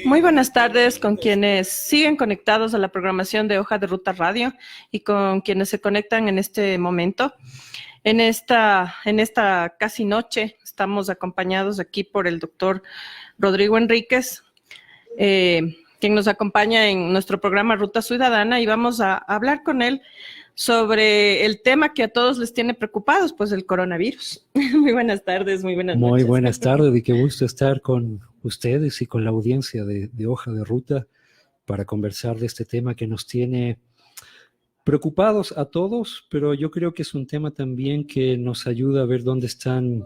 Muy buenas tardes con quienes siguen conectados a la programación de Hoja de Ruta Radio y con quienes se conectan en este momento. En esta casi noche estamos acompañados aquí por el doctor Rodrigo Enríquez, quien nos acompaña en nuestro programa Ruta Ciudadana, y vamos a hablar con él sobre el tema que a todos les tiene preocupados, pues el coronavirus. Muy buenas tardes, muy buenas noches. Muy buenas tardes y qué gusto estar con ustedes y con la audiencia de Hoja de Ruta para conversar de este tema que nos tiene preocupados a todos, pero yo creo que es un tema también que nos ayuda a ver dónde están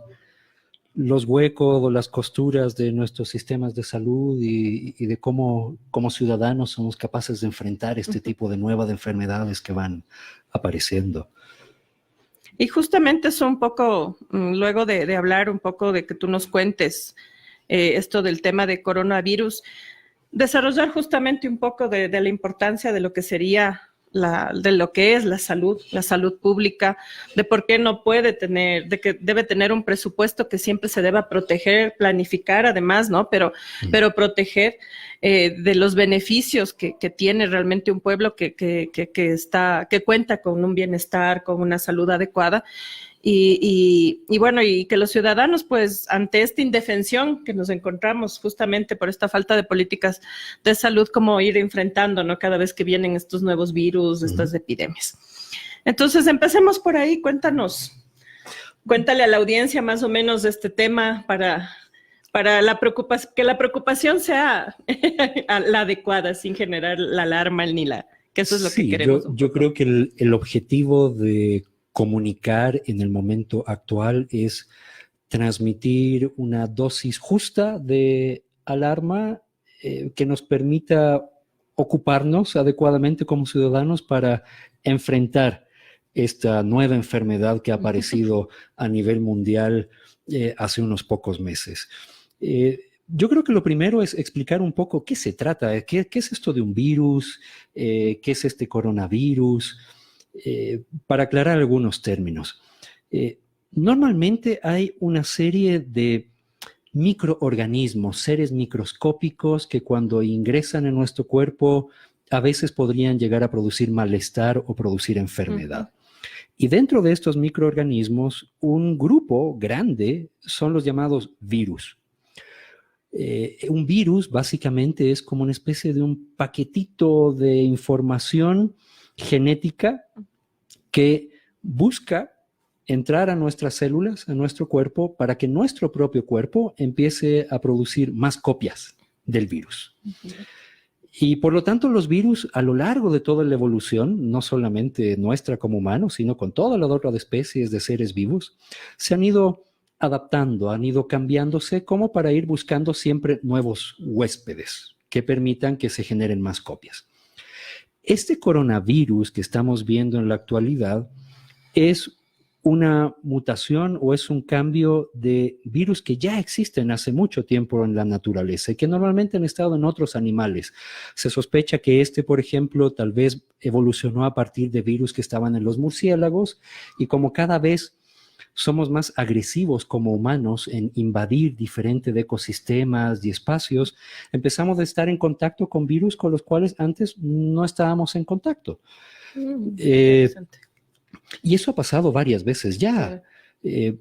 los huecos o las costuras de nuestros sistemas de salud y de cómo como ciudadanos somos capaces de enfrentar este tipo de nuevas enfermedades que van apareciendo. Y justamente es un poco, luego de hablar un poco de que tú nos cuentes esto del tema de coronavirus, desarrollar justamente un poco de la importancia de lo que sería de lo que es la salud pública, de por qué no puede tener, de que debe tener un presupuesto que siempre se deba proteger, planificar además, ¿no? Pero proteger de los beneficios que tiene realmente un pueblo que cuenta con un bienestar, con una salud adecuada. Y bueno, y que los ciudadanos, pues, ante esta indefensión que nos encontramos justamente por esta falta de políticas de salud, como ir enfrentando, ¿no? Cada vez que vienen estos nuevos virus, estas epidemias. Entonces, empecemos por ahí. Cuéntale a la audiencia más o menos de este tema para que la preocupación sea la adecuada, sin generar la alarma que eso es lo que queremos. Yo creo que el objetivo de comunicar en el momento actual es transmitir una dosis justa de alarma que nos permita ocuparnos adecuadamente como ciudadanos para enfrentar esta nueva enfermedad que ha aparecido a nivel mundial hace unos pocos meses. Yo creo que lo primero es explicar un poco qué se trata, qué es esto de un virus, qué es este coronavirus. Para aclarar algunos términos, normalmente hay una serie de microorganismos, seres microscópicos que cuando ingresan en nuestro cuerpo a veces podrían llegar a producir malestar o producir enfermedad. Y dentro de estos microorganismos, un grupo grande son los llamados virus. Un virus básicamente es como una especie de un paquetito de información genética que busca entrar a nuestras células, a nuestro cuerpo, para que nuestro propio cuerpo empiece a producir más copias del virus. Y por lo tanto los virus a lo largo de toda la evolución, no solamente nuestra como humanos, sino con todas las otras especies de seres vivos, se han ido adaptando, han ido cambiándose como para ir buscando siempre nuevos huéspedes que permitan que se generen más copias. Este coronavirus que estamos viendo en la actualidad es una mutación o es un cambio de virus que ya existen hace mucho tiempo en la naturaleza y que normalmente han estado en otros animales. Se sospecha que por ejemplo, tal vez evolucionó a partir de virus que estaban en los murciélagos, y como cada vez somos más agresivos como humanos en invadir diferentes ecosistemas y espacios, empezamos a estar en contacto con virus con los cuales antes no estábamos en contacto. Y eso ha pasado varias veces ya.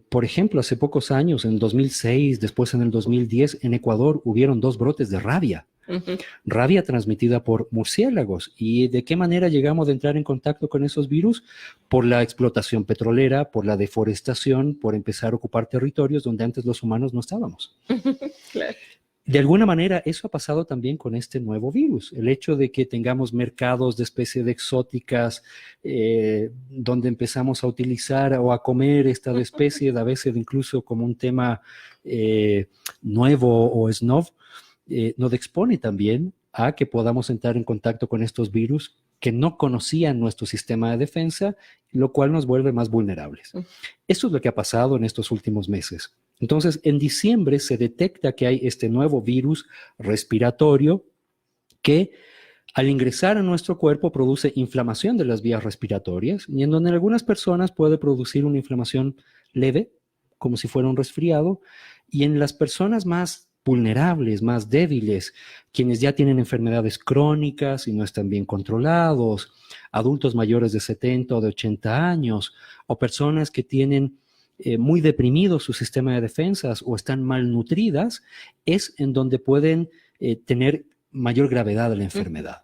Por ejemplo, hace pocos años, en 2006, después en el 2010, en Ecuador hubieron 2 brotes de rabia. Rabia transmitida por murciélagos. ¿Y de qué manera llegamos a entrar en contacto con esos virus? Por la explotación petrolera, por la deforestación, por empezar a ocupar territorios donde antes los humanos no estábamos. Claro. De alguna manera, eso ha pasado también con este nuevo virus. El hecho de que tengamos mercados de especies exóticas donde empezamos a utilizar o a comer estas especies, a veces incluso como un tema nuevo o snob, nos expone también a que podamos entrar en contacto con estos virus que no conocían nuestro sistema de defensa, lo cual nos vuelve más vulnerables. Esto es lo que ha pasado en estos últimos meses. Entonces, en diciembre se detecta que hay este nuevo virus respiratorio que al ingresar a nuestro cuerpo produce inflamación de las vías respiratorias, y en donde en algunas personas puede producir una inflamación leve, como si fuera un resfriado, y en las personas más vulnerables, más débiles, quienes ya tienen enfermedades crónicas y no están bien controlados, adultos mayores de 70 o de 80 años, o personas que tienen muy deprimido su sistema de defensas o están malnutridas, es en donde pueden tener mayor gravedad de la enfermedad.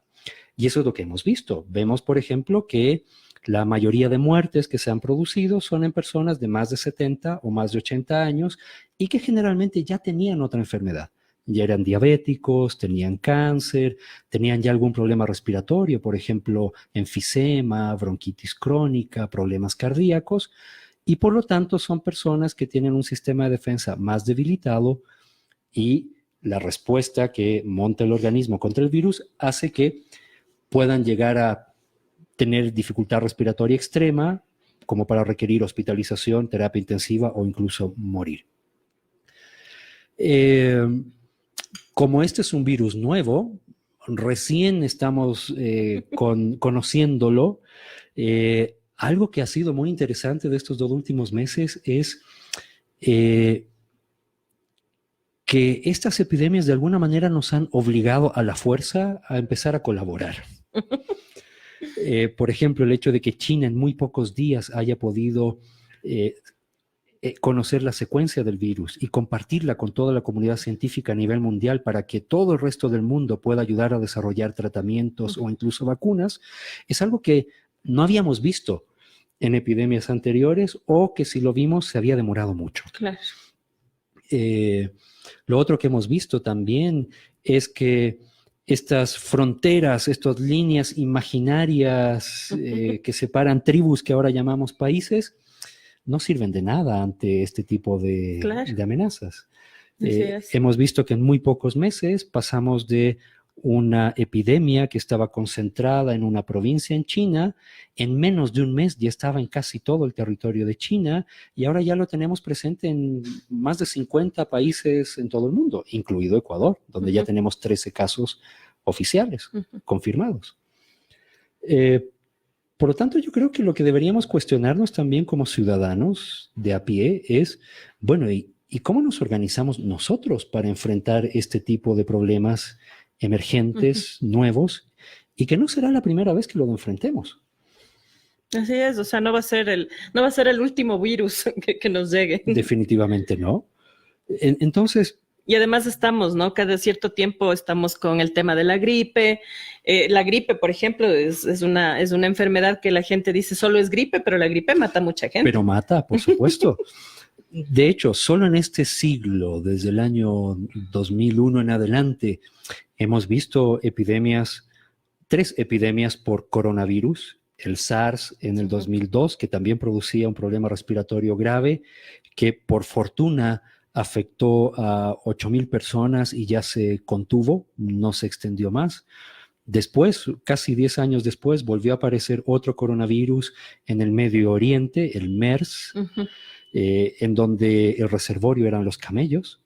Y eso es lo que hemos visto. Vemos, por ejemplo, que la mayoría de muertes que se han producido son en personas de más de 70 o más de 80 años y que generalmente ya tenían otra enfermedad. Ya eran diabéticos, tenían cáncer, tenían ya algún problema respiratorio, por ejemplo, enfisema, bronquitis crónica, problemas cardíacos, y por lo tanto son personas que tienen un sistema de defensa más debilitado y la respuesta que monta el organismo contra el virus hace que puedan llegar a tener dificultad respiratoria extrema, como para requerir hospitalización, terapia intensiva o incluso morir. Como este es un virus nuevo, recién estamos conociéndolo, algo que ha sido muy interesante de estos 2 últimos meses es que estas epidemias de alguna manera nos han obligado a la fuerza a empezar a colaborar. Por ejemplo, el hecho de que China en muy pocos días haya podido conocer la secuencia del virus y compartirla con toda la comunidad científica a nivel mundial para que todo el resto del mundo pueda ayudar a desarrollar tratamientos o incluso vacunas, es algo que no habíamos visto en epidemias anteriores o que si lo vimos se había demorado mucho. Claro. Lo otro que hemos visto también es que estas fronteras, estas líneas imaginarias que separan tribus que ahora llamamos países, no sirven de nada ante este tipo de amenazas. Hemos visto que en muy pocos meses pasamos de una epidemia que estaba concentrada en una provincia en China, en menos de un mes ya estaba en casi todo el territorio de China y ahora ya lo tenemos presente en más de 50 países en todo el mundo, incluido Ecuador, donde ya tenemos 13 casos oficiales confirmados. Por lo tanto, yo creo que lo que deberíamos cuestionarnos también como ciudadanos de a pie es, bueno, ¿y cómo nos organizamos nosotros para enfrentar este tipo de problemas emergentes, nuevos, y que no será la primera vez que lo enfrentemos? Así es, o sea, no va a ser el último virus que nos llegue. Definitivamente no. Entonces... Y además estamos, ¿no? Cada cierto tiempo estamos con el tema de la gripe. La gripe, por ejemplo, es una enfermedad que la gente dice solo es gripe, pero la gripe mata a mucha gente. Pero mata, por supuesto. De hecho, solo en este siglo, desde el año 2001 en adelante, hemos visto 3 epidemias por coronavirus. El SARS en el 2002, que también producía un problema respiratorio grave, que por fortuna afectó a 8,000 personas y ya se contuvo, no se extendió más. Después, casi 10 años después, volvió a aparecer otro coronavirus en el Medio Oriente, el MERS, en donde el reservorio eran los camellos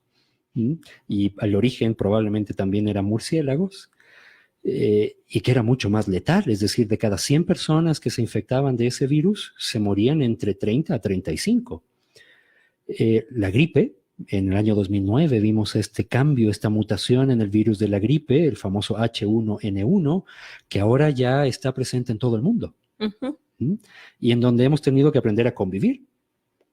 y al origen probablemente también eran murciélagos. Y que era mucho más letal, es decir, de cada 100 personas que se infectaban de ese virus, se morían entre 30 a 35. La gripe, en el año 2009 vimos este cambio, esta mutación en el virus de la gripe, el famoso H1N1, que ahora ya está presente en todo el mundo. Y en donde hemos tenido que aprender a convivir.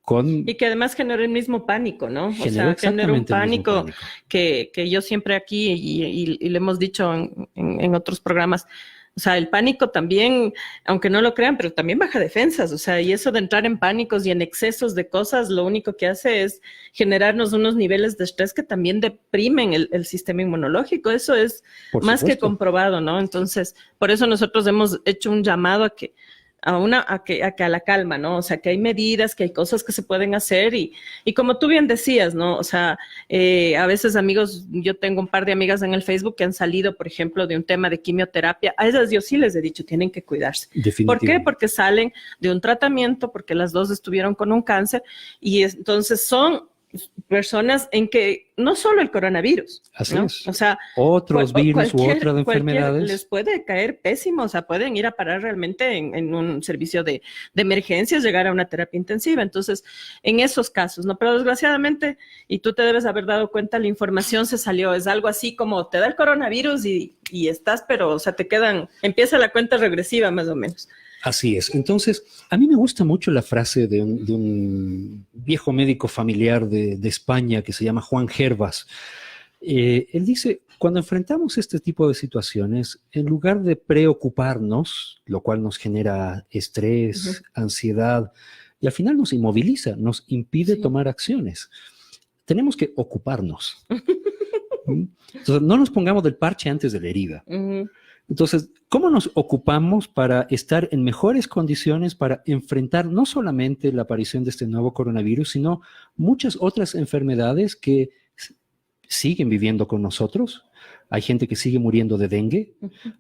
Y que además generó el mismo pánico, ¿no? O sea, generó un pánico que yo siempre aquí y le hemos dicho en otros programas, o sea, el pánico también, aunque no lo crean, pero también baja defensas, o sea, y eso de entrar en pánicos y en excesos de cosas, lo único que hace es generarnos unos niveles de estrés que también deprimen el sistema inmunológico, eso es más que comprobado, ¿no? Entonces, por eso nosotros hemos hecho un llamado a la calma, ¿no? O sea, que hay medidas, que hay cosas que se pueden hacer y como tú bien decías, ¿no? O sea, a veces amigos, yo tengo un par de amigas en el Facebook que han salido, por ejemplo, de un tema de quimioterapia. A esas yo sí les he dicho, tienen que cuidarse. ¿Por qué? Porque salen de un tratamiento, porque las dos estuvieron con un cáncer y entonces son personas en que no solo el coronavirus, Así ¿no? es. O sea, Otros virus u otras enfermedades. Les puede caer pésimo, o sea, pueden ir a parar realmente en un servicio de emergencias, llegar a una terapia intensiva. Entonces, en esos casos, ¿no? Pero desgraciadamente, y tú te debes haber dado cuenta, la información se salió, es algo así como te da el coronavirus y estás, pero, o sea, empieza la cuenta regresiva más o menos. Así es. Entonces, a mí me gusta mucho la frase de un viejo médico familiar de España que se llama Juan Gervas. Él dice, cuando enfrentamos este tipo de situaciones, en lugar de preocuparnos, lo cual nos genera estrés, ansiedad, y al final nos inmoviliza, nos impide tomar acciones, tenemos que ocuparnos. Entonces, no nos pongamos del parche antes de la herida. Entonces, ¿cómo nos ocupamos para estar en mejores condiciones para enfrentar no solamente la aparición de este nuevo coronavirus, sino muchas otras enfermedades que siguen viviendo con nosotros? Hay gente que sigue muriendo de dengue,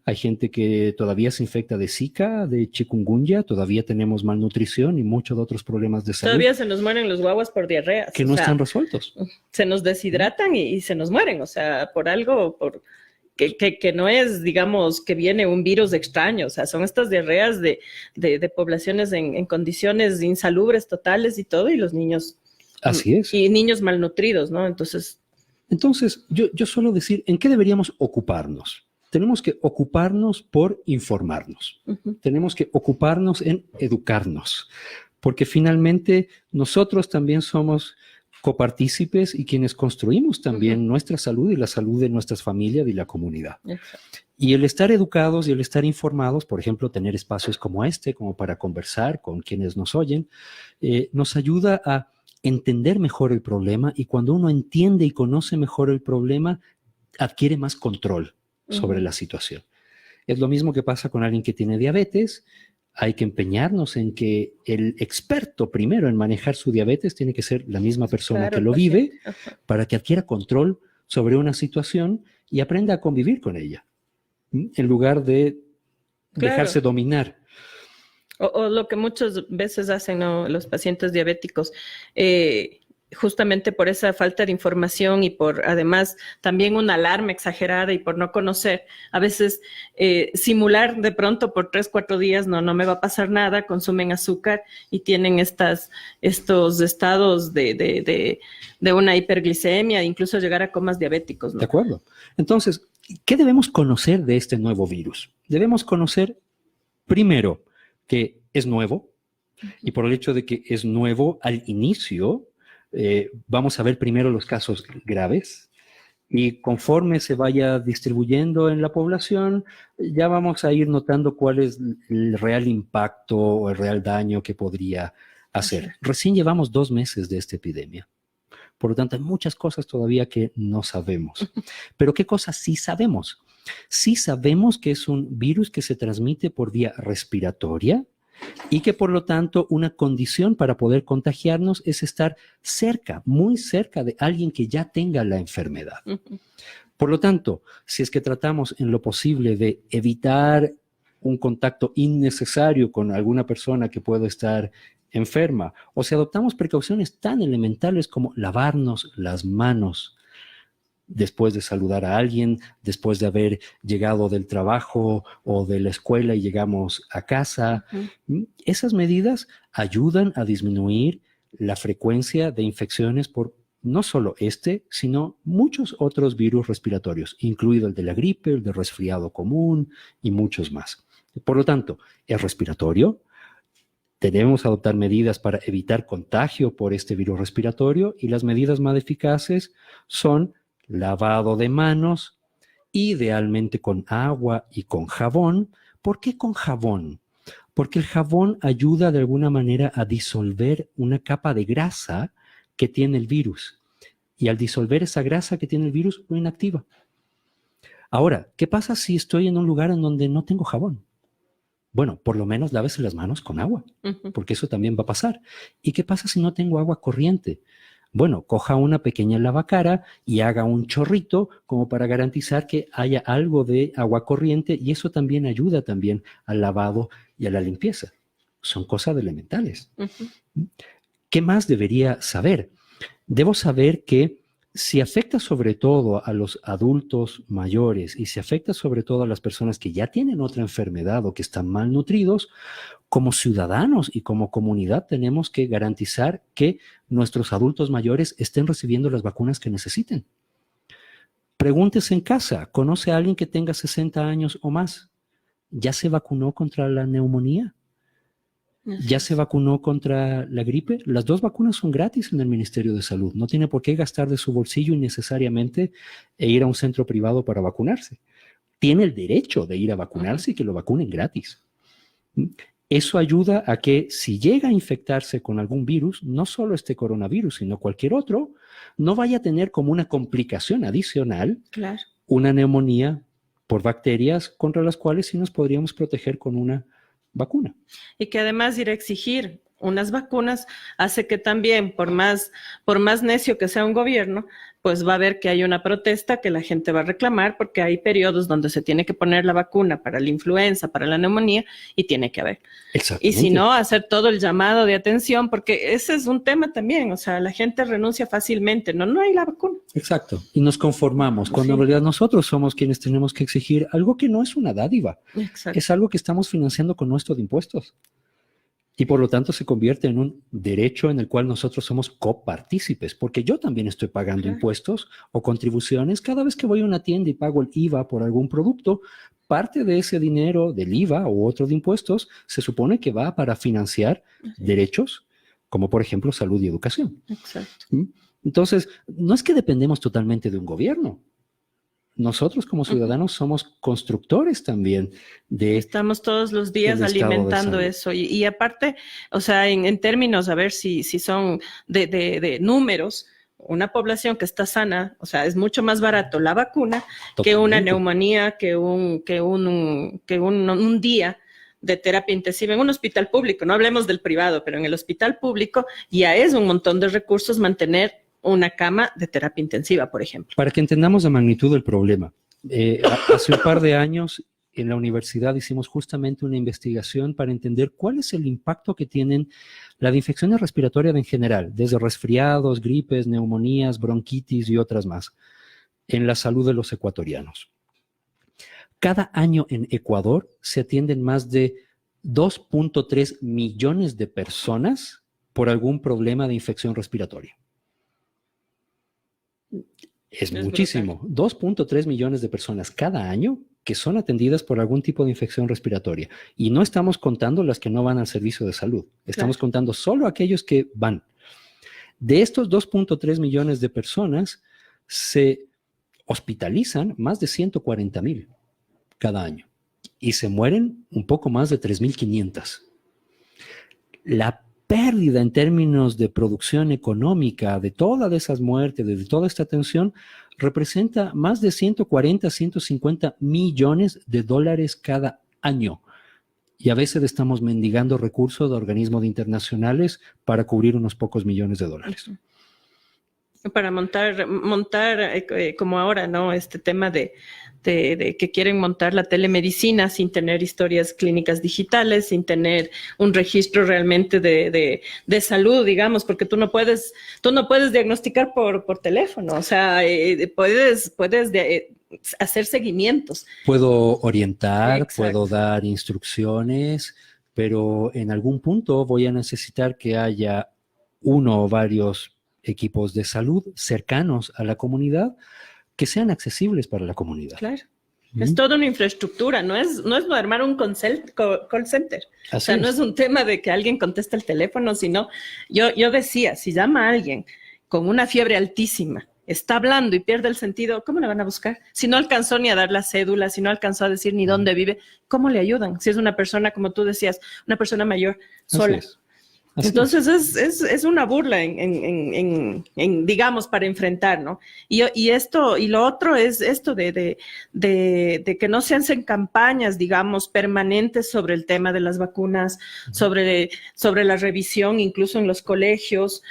hay gente que todavía se infecta de Zika, de chikungunya, todavía tenemos malnutrición y muchos otros problemas de salud. Todavía se nos mueren los guaguas por diarreas. Que no están resueltos. Se nos deshidratan y se nos mueren, o sea, por algo, que no es, digamos, que viene un virus extraño, o sea, son estas diarreas de poblaciones en condiciones insalubres totales y todo, y los niños. Así es. Y niños malnutridos, ¿no? Entonces, yo suelo decir, ¿en qué deberíamos ocuparnos? Tenemos que ocuparnos por informarnos. Tenemos que ocuparnos en educarnos, porque finalmente nosotros también somos copartícipes y quienes construimos también nuestra salud y la salud de nuestras familias y la comunidad. Exacto. Y el estar educados y el estar informados, por ejemplo, tener espacios como este, como para conversar con quienes nos oyen, nos ayuda a entender mejor el problema, y cuando uno entiende y conoce mejor el problema, adquiere más control sobre la situación. Es lo mismo que pasa con alguien que tiene diabetes. Hay que empeñarnos en que el experto primero en manejar su diabetes tiene que ser la misma persona que lo vive, para que adquiera control sobre una situación y aprenda a convivir con ella, en lugar de dejarse dominar. O lo que muchas veces hacen, ¿no?, los pacientes diabéticos, justamente por esa falta de información y por además también una alarma exagerada y por no conocer, a veces simular de pronto por 3, 4 días, no me va a pasar nada, consumen azúcar y tienen estos estados de una hiperglicemia, incluso llegar a comas diabéticos, ¿no? De acuerdo. Entonces, ¿qué debemos conocer de este nuevo virus? Debemos conocer primero que es nuevo, y por el hecho de que es nuevo al inicio, vamos a ver primero los casos graves, y conforme se vaya distribuyendo en la población, ya vamos a ir notando cuál es el real impacto o el real daño que podría hacer. Recién llevamos 2 meses de esta epidemia. Por lo tanto, hay muchas cosas todavía que no sabemos. Pero ¿qué cosas sí sabemos? Sí sabemos que es un virus que se transmite por vía respiratoria, y que por lo tanto una condición para poder contagiarnos es estar cerca, muy cerca de alguien que ya tenga la enfermedad. Por lo tanto, si es que tratamos en lo posible de evitar un contacto innecesario con alguna persona que pueda estar enferma, o si adoptamos precauciones tan elementales como lavarnos las manos después de saludar a alguien, después de haber llegado del trabajo o de la escuela y llegamos a casa. Esas medidas ayudan a disminuir la frecuencia de infecciones por no solo sino muchos otros virus respiratorios, incluido el de la gripe, el de resfriado común y muchos más. Por lo tanto, es respiratorio. Debemos adoptar medidas para evitar contagio por este virus respiratorio, y las medidas más eficaces son lavado de manos, idealmente con agua y con jabón. ¿Por qué con jabón? Porque el jabón ayuda de alguna manera a disolver una capa de grasa que tiene el virus. Y al disolver esa grasa que tiene el virus, lo inactiva. Ahora, ¿qué pasa si estoy en un lugar en donde no tengo jabón? Bueno, por lo menos lávese las manos con agua, porque eso también va a pasar. ¿Y qué pasa si no tengo agua corriente? Bueno, coja una pequeña lavacara y haga un chorrito como para garantizar que haya algo de agua corriente, y eso también ayuda también al lavado y a la limpieza. Son cosas elementales. ¿Qué más debería saber? Debo saber que si afecta sobre todo a los adultos mayores y si afecta sobre todo a las personas que ya tienen otra enfermedad o que están malnutridos, como ciudadanos y como comunidad tenemos que garantizar que nuestros adultos mayores estén recibiendo las vacunas que necesiten. Pregúntese en casa, ¿conoce a alguien que tenga 60 años o más? ¿Ya se vacunó contra la neumonía? ¿Ya se vacunó contra la gripe? Las dos vacunas son gratis en el Ministerio de Salud. No tiene por qué gastar de su bolsillo innecesariamente e ir a un centro privado para vacunarse. Tiene el derecho de ir a vacunarse y que lo vacunen gratis. Eso ayuda a que si llega a infectarse con algún virus, no solo este coronavirus, sino cualquier otro, no vaya a tener como una complicación adicional una neumonía por bacterias contra las cuales sí nos podríamos proteger con una vacuna. Y que además ir a exigir unas vacunas hace que también, por más necio que sea un gobierno, pues va a ver que hay una protesta que la gente va a reclamar porque hay periodos donde se tiene que poner la vacuna para la influenza, para la neumonía, y tiene que haber. Y si no, hacer todo el llamado de atención, porque ese es un tema también, o sea, la gente renuncia fácilmente, no hay la vacuna. Exacto, y nos conformamos, cuando en realidad nosotros somos quienes tenemos que exigir algo que no es una dádiva, es algo que estamos financiando con nuestros impuestos. Y por lo tanto se convierte en un derecho en el cual nosotros somos copartícipes, porque yo también estoy pagando impuestos o contribuciones. Cada vez que voy a una tienda y pago el IVA por algún producto, parte de ese dinero del IVA o otro de impuestos se supone que va para financiar derechos, como por ejemplo salud y educación. Entonces, no es que dependemos totalmente de un gobierno. Nosotros como ciudadanos somos constructores también de... Estamos todos los días alimentando eso. Y aparte, o sea, en términos, a ver si son de números, una población que está sana, o sea, es mucho más barato la vacuna que una neumonía, que un día de terapia intensiva en un hospital público. No hablemos del privado, pero en el hospital público ya es un montón de recursos mantener una cama de terapia intensiva, por ejemplo. Para que entendamos la magnitud del problema, hace un par de años en la universidad hicimos justamente una investigación para entender cuál es el impacto que tienen las infecciones respiratorias en general, desde resfriados, gripes, neumonías, bronquitis y otras más, en la salud de los ecuatorianos. Cada año en Ecuador se atienden más de 2.3 millones de personas por algún problema de infección respiratoria. Es muchísimo. 2.3 millones de personas cada año que son atendidas por algún tipo de infección respiratoria. Y no estamos contando las que no van al servicio de salud. Estamos contando solo aquellos que van. De estos 2.3 millones de personas, se hospitalizan más de 140,000 cada año. Y se mueren un poco más de 3.500. La pérdida en términos de producción económica de todas esas muertes, de toda esta atención, representa más de 140, 150 millones de dólares cada año. Y a veces estamos mendigando recursos de organismos internacionales para cubrir unos pocos millones de dólares. Para montar como ahora, ¿no? Este tema de que quieren montar la telemedicina sin tener historias clínicas digitales, sin tener un registro realmente de salud, digamos, porque tú no puedes diagnosticar por teléfono, o sea, puedes hacer seguimientos. Puedo orientar, puedo dar instrucciones, pero en algún punto voy a necesitar que haya uno o varios equipos de salud cercanos a la comunidad que sean accesibles para la comunidad. Claro. Es toda una infraestructura, no es armar un call center. O sea, no es un tema de que alguien conteste el teléfono, sino yo decía, si llama a alguien con una fiebre altísima, está hablando y pierde el sentido, ¿cómo le van a buscar? Si no alcanzó ni a dar la cédula, si no alcanzó a decir ni dónde vive, ¿cómo le ayudan? Si es una persona, como tú decías, una persona mayor, sola. Entonces es una burla digamos, para enfrentar, ¿no? Y lo otro es esto de que no se hacen campañas, digamos, permanentes sobre el tema de las vacunas, sobre la revisión, incluso en los colegios.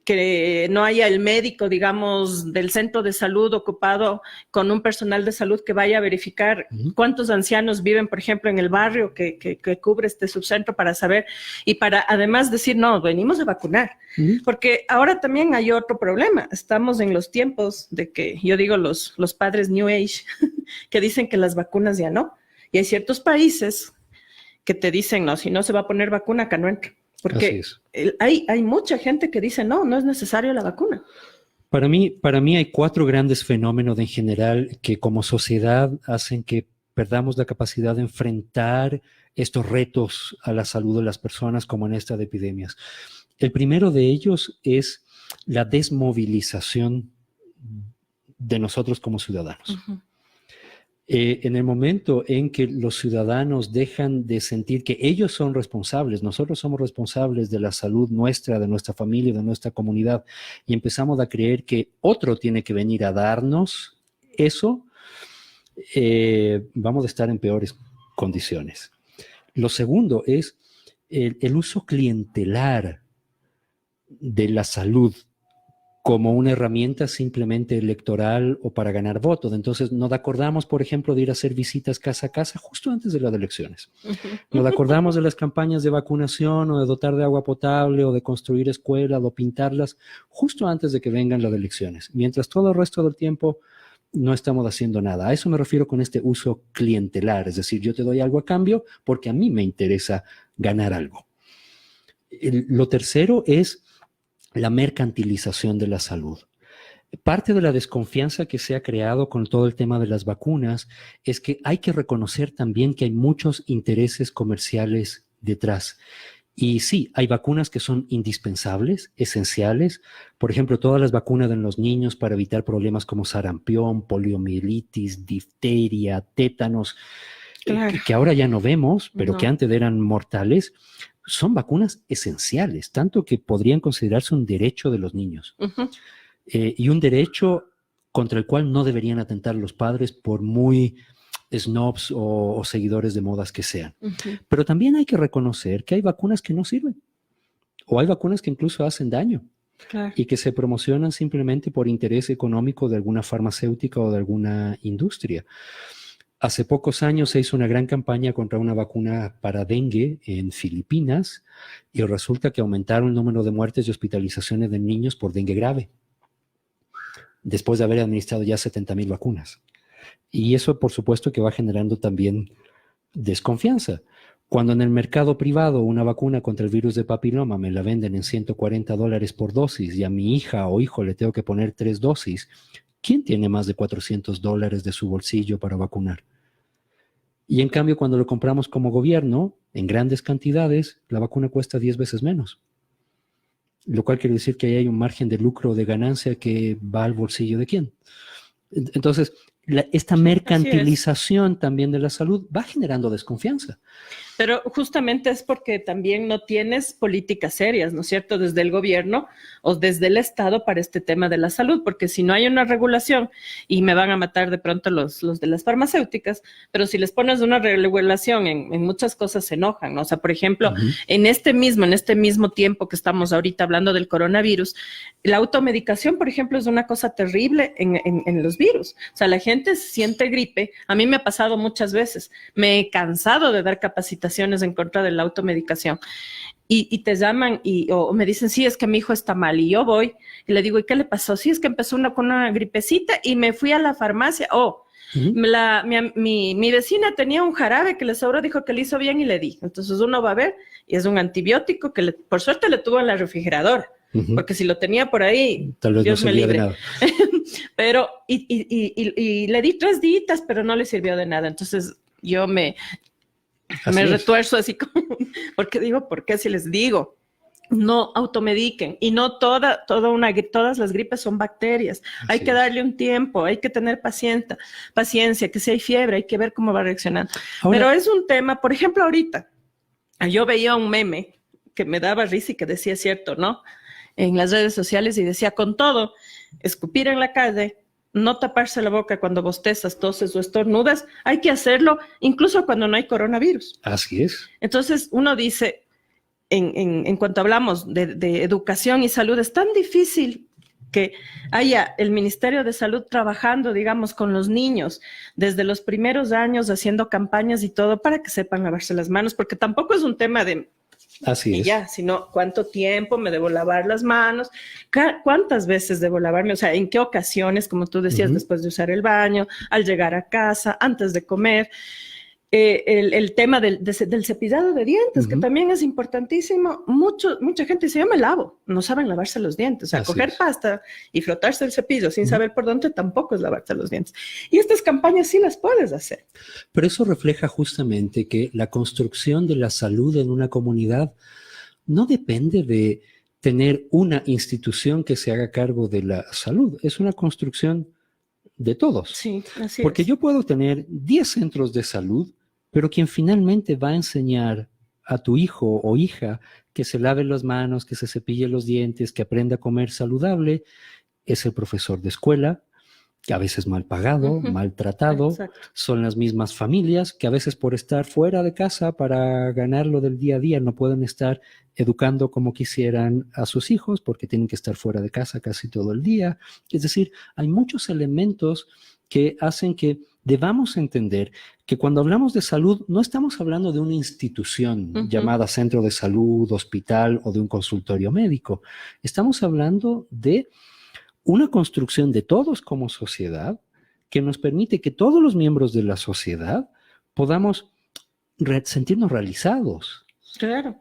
que no haya el médico, digamos, del centro de salud ocupado con un personal de salud que vaya a verificar cuántos ancianos viven, por ejemplo, en el barrio que cubre este subcentro para saber y para además decir, no, venimos a vacunar. Porque ahora también hay otro problema. Estamos en los tiempos de que, yo digo, los padres New Age, que dicen que las vacunas ya no. Y hay ciertos países que te dicen, no, si no se va a poner vacuna, acá no entra. Porque hay mucha gente que dice, no es necesario la vacuna. Para mí hay 4 grandes fenómenos en general que como sociedad hacen que perdamos la capacidad de enfrentar estos retos a la salud de las personas como en esta de epidemias. El primero de ellos es la desmovilización de nosotros como ciudadanos. En el momento en que los ciudadanos dejan de sentir que ellos son responsables, nosotros somos responsables de la salud nuestra, de nuestra familia, de nuestra comunidad, y empezamos a creer que otro tiene que venir a darnos eso, vamos a estar en peores condiciones. Lo segundo es el uso clientelar de la salud como una herramienta simplemente electoral o para ganar votos. Entonces, nos acordamos, por ejemplo, de ir a hacer visitas casa a casa justo antes de las elecciones. Nos acordamos de las campañas de vacunación o de dotar de agua potable o de construir escuelas o pintarlas justo antes de que vengan las elecciones. Mientras todo el resto del tiempo no estamos haciendo nada. A eso me refiero con este uso clientelar. Es decir, yo te doy algo a cambio porque a mí me interesa ganar algo. Lo tercero es la mercantilización de la salud. Parte de la desconfianza que se ha creado con todo el tema de las vacunas es que hay que reconocer también que hay muchos intereses comerciales detrás. Y sí, hay vacunas que son indispensables, esenciales. Por ejemplo, todas las vacunas en los niños para evitar problemas como sarampión, poliomielitis, difteria, tétanos, que ahora ya no vemos, pero que antes eran mortales. Son vacunas esenciales, tanto que podrían considerarse un derecho de los niños. Y un derecho contra el cual no deberían atentar los padres por muy snobs o seguidores de modas que sean. Pero también hay que reconocer que hay vacunas que no sirven. O hay vacunas que incluso hacen daño. Y que se promocionan simplemente por interés económico de alguna farmacéutica o de alguna industria. Hace pocos años se hizo una gran campaña contra una vacuna para dengue en Filipinas y resulta que aumentaron el número de muertes y hospitalizaciones de niños por dengue grave, después de haber administrado ya 70,000 vacunas. Y eso, por supuesto, que va generando también desconfianza. Cuando en el mercado privado una vacuna contra el virus de papiloma me la venden en $140 por dosis y a mi hija o hijo le tengo que poner 3 dosis, ¿quién tiene más de $400 de su bolsillo para vacunar? Y en cambio, cuando lo compramos como gobierno, en grandes cantidades, la vacuna cuesta 10 veces menos. Lo cual quiere decir que ahí hay un margen de lucro o de ganancia que va al bolsillo de quién. Entonces, esta mercantilización también de la salud va generando desconfianza. Pero justamente es porque también no tienes políticas serias, ¿no es cierto?, desde el gobierno o desde el Estado para este tema de la salud, porque si no hay una regulación, y me van a matar de pronto los de las farmacéuticas, pero si les pones una regulación en muchas cosas se enojan, ¿no? O sea, por ejemplo, en este mismo tiempo que estamos ahorita hablando del coronavirus, la automedicación, por ejemplo, es una cosa terrible en los virus. O sea, la gente siente gripe, a mí me ha pasado muchas veces, me he cansado de dar capacitaciones en contra de la automedicación y te llaman o me dicen, sí, es que mi hijo está mal y yo voy y le digo, ¿y qué le pasó? Sí, es que empezó con una gripecita y me fui a la farmacia. Mi vecina tenía un jarabe que le sobró, dijo que le hizo bien y le di. Entonces uno va a ver y es un antibiótico que por suerte le tuvo en la refrigeradora, porque si lo tenía por ahí, tal vez Dios no me servía libre. de nada. Pero y le di 3 días, pero no le sirvió de nada. Entonces yo me retuerzo así como, porque digo, ¿por qué si les digo? No automediquen y no todas las gripes son bacterias. Hay que darle un tiempo, hay que tener paciencia, que si hay fiebre, hay que ver cómo va reaccionando. Pero es un tema, por ejemplo, ahorita, yo veía un meme que me daba risa y que decía cierto, ¿no? En las redes sociales y decía, con todo, escupir en la calle, no taparse la boca cuando bostezas, toses o estornudas, hay que hacerlo incluso cuando no hay coronavirus. Así es. Entonces uno dice, en cuanto hablamos de educación y salud, es tan difícil que haya el Ministerio de Salud trabajando, digamos, con los niños desde los primeros años, haciendo campañas y todo para que sepan lavarse las manos, porque tampoco es un tema de Así es. ya, sino cuánto tiempo me debo lavar las manos, cuántas veces debo lavarme, o sea, en qué ocasiones, como tú decías, después de usar el baño, al llegar a casa, antes de comer. El tema del cepillado de dientes, que también es importantísimo. Mucha gente dice, yo me lavo, no saben lavarse los dientes. O sea, coger pasta y frotarse el cepillo sin saber por dónde tampoco es lavarse los dientes. Y estas campañas sí las puedes hacer. Pero eso refleja justamente que la construcción de la salud en una comunidad no depende de tener una institución que se haga cargo de la salud. Es una construcción de todos. Sí, así Porque es. yo puedo tener 10 centros de salud, pero quien finalmente va a enseñar a tu hijo o hija que se lave las manos, que se cepille los dientes, que aprenda a comer saludable, es el profesor de escuela, que a veces mal pagado, maltratado. Exacto. Son las mismas familias que a veces por estar fuera de casa para ganar lo del día a día no pueden estar educando como quisieran a sus hijos porque tienen que estar fuera de casa casi todo el día. Es decir, hay muchos elementos que hacen que debamos entender que cuando hablamos de salud no estamos hablando de una institución llamada centro de salud, hospital o de un consultorio médico. Estamos hablando de una construcción de todos como sociedad que nos permite que todos los miembros de la sociedad podamos sentirnos realizados. Claro.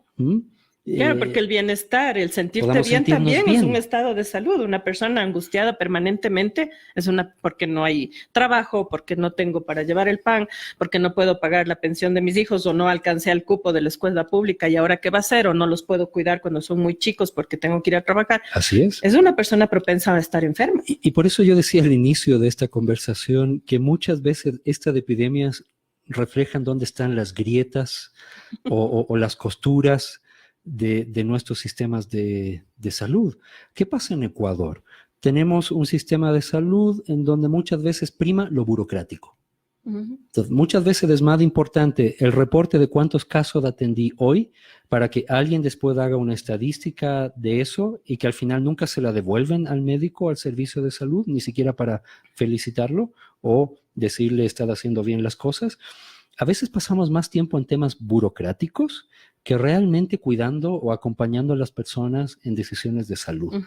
Claro, porque el bienestar, el sentirte bien también es un estado de salud. Una persona angustiada permanentemente es porque no hay trabajo, porque no tengo para llevar el pan, porque no puedo pagar la pensión de mis hijos o no alcancé el cupo de la escuela pública y ahora qué va a hacer o no los puedo cuidar cuando son muy chicos porque tengo que ir a trabajar. Así es. Es una persona propensa a estar enferma. Y por eso yo decía al inicio de esta conversación que muchas veces estas epidemias reflejan dónde están las grietas o las costuras de nuestros sistemas de salud. ¿Qué pasa en Ecuador? Tenemos un sistema de salud en donde muchas veces prima lo burocrático. Entonces, muchas veces es más importante el reporte de cuántos casos atendí hoy para que alguien después haga una estadística de eso y que al final nunca se la devuelven al médico, al servicio de salud, ni siquiera para felicitarlo o decirle estás haciendo bien las cosas. A veces pasamos más tiempo en temas burocráticos que realmente cuidando o acompañando a las personas en decisiones de salud.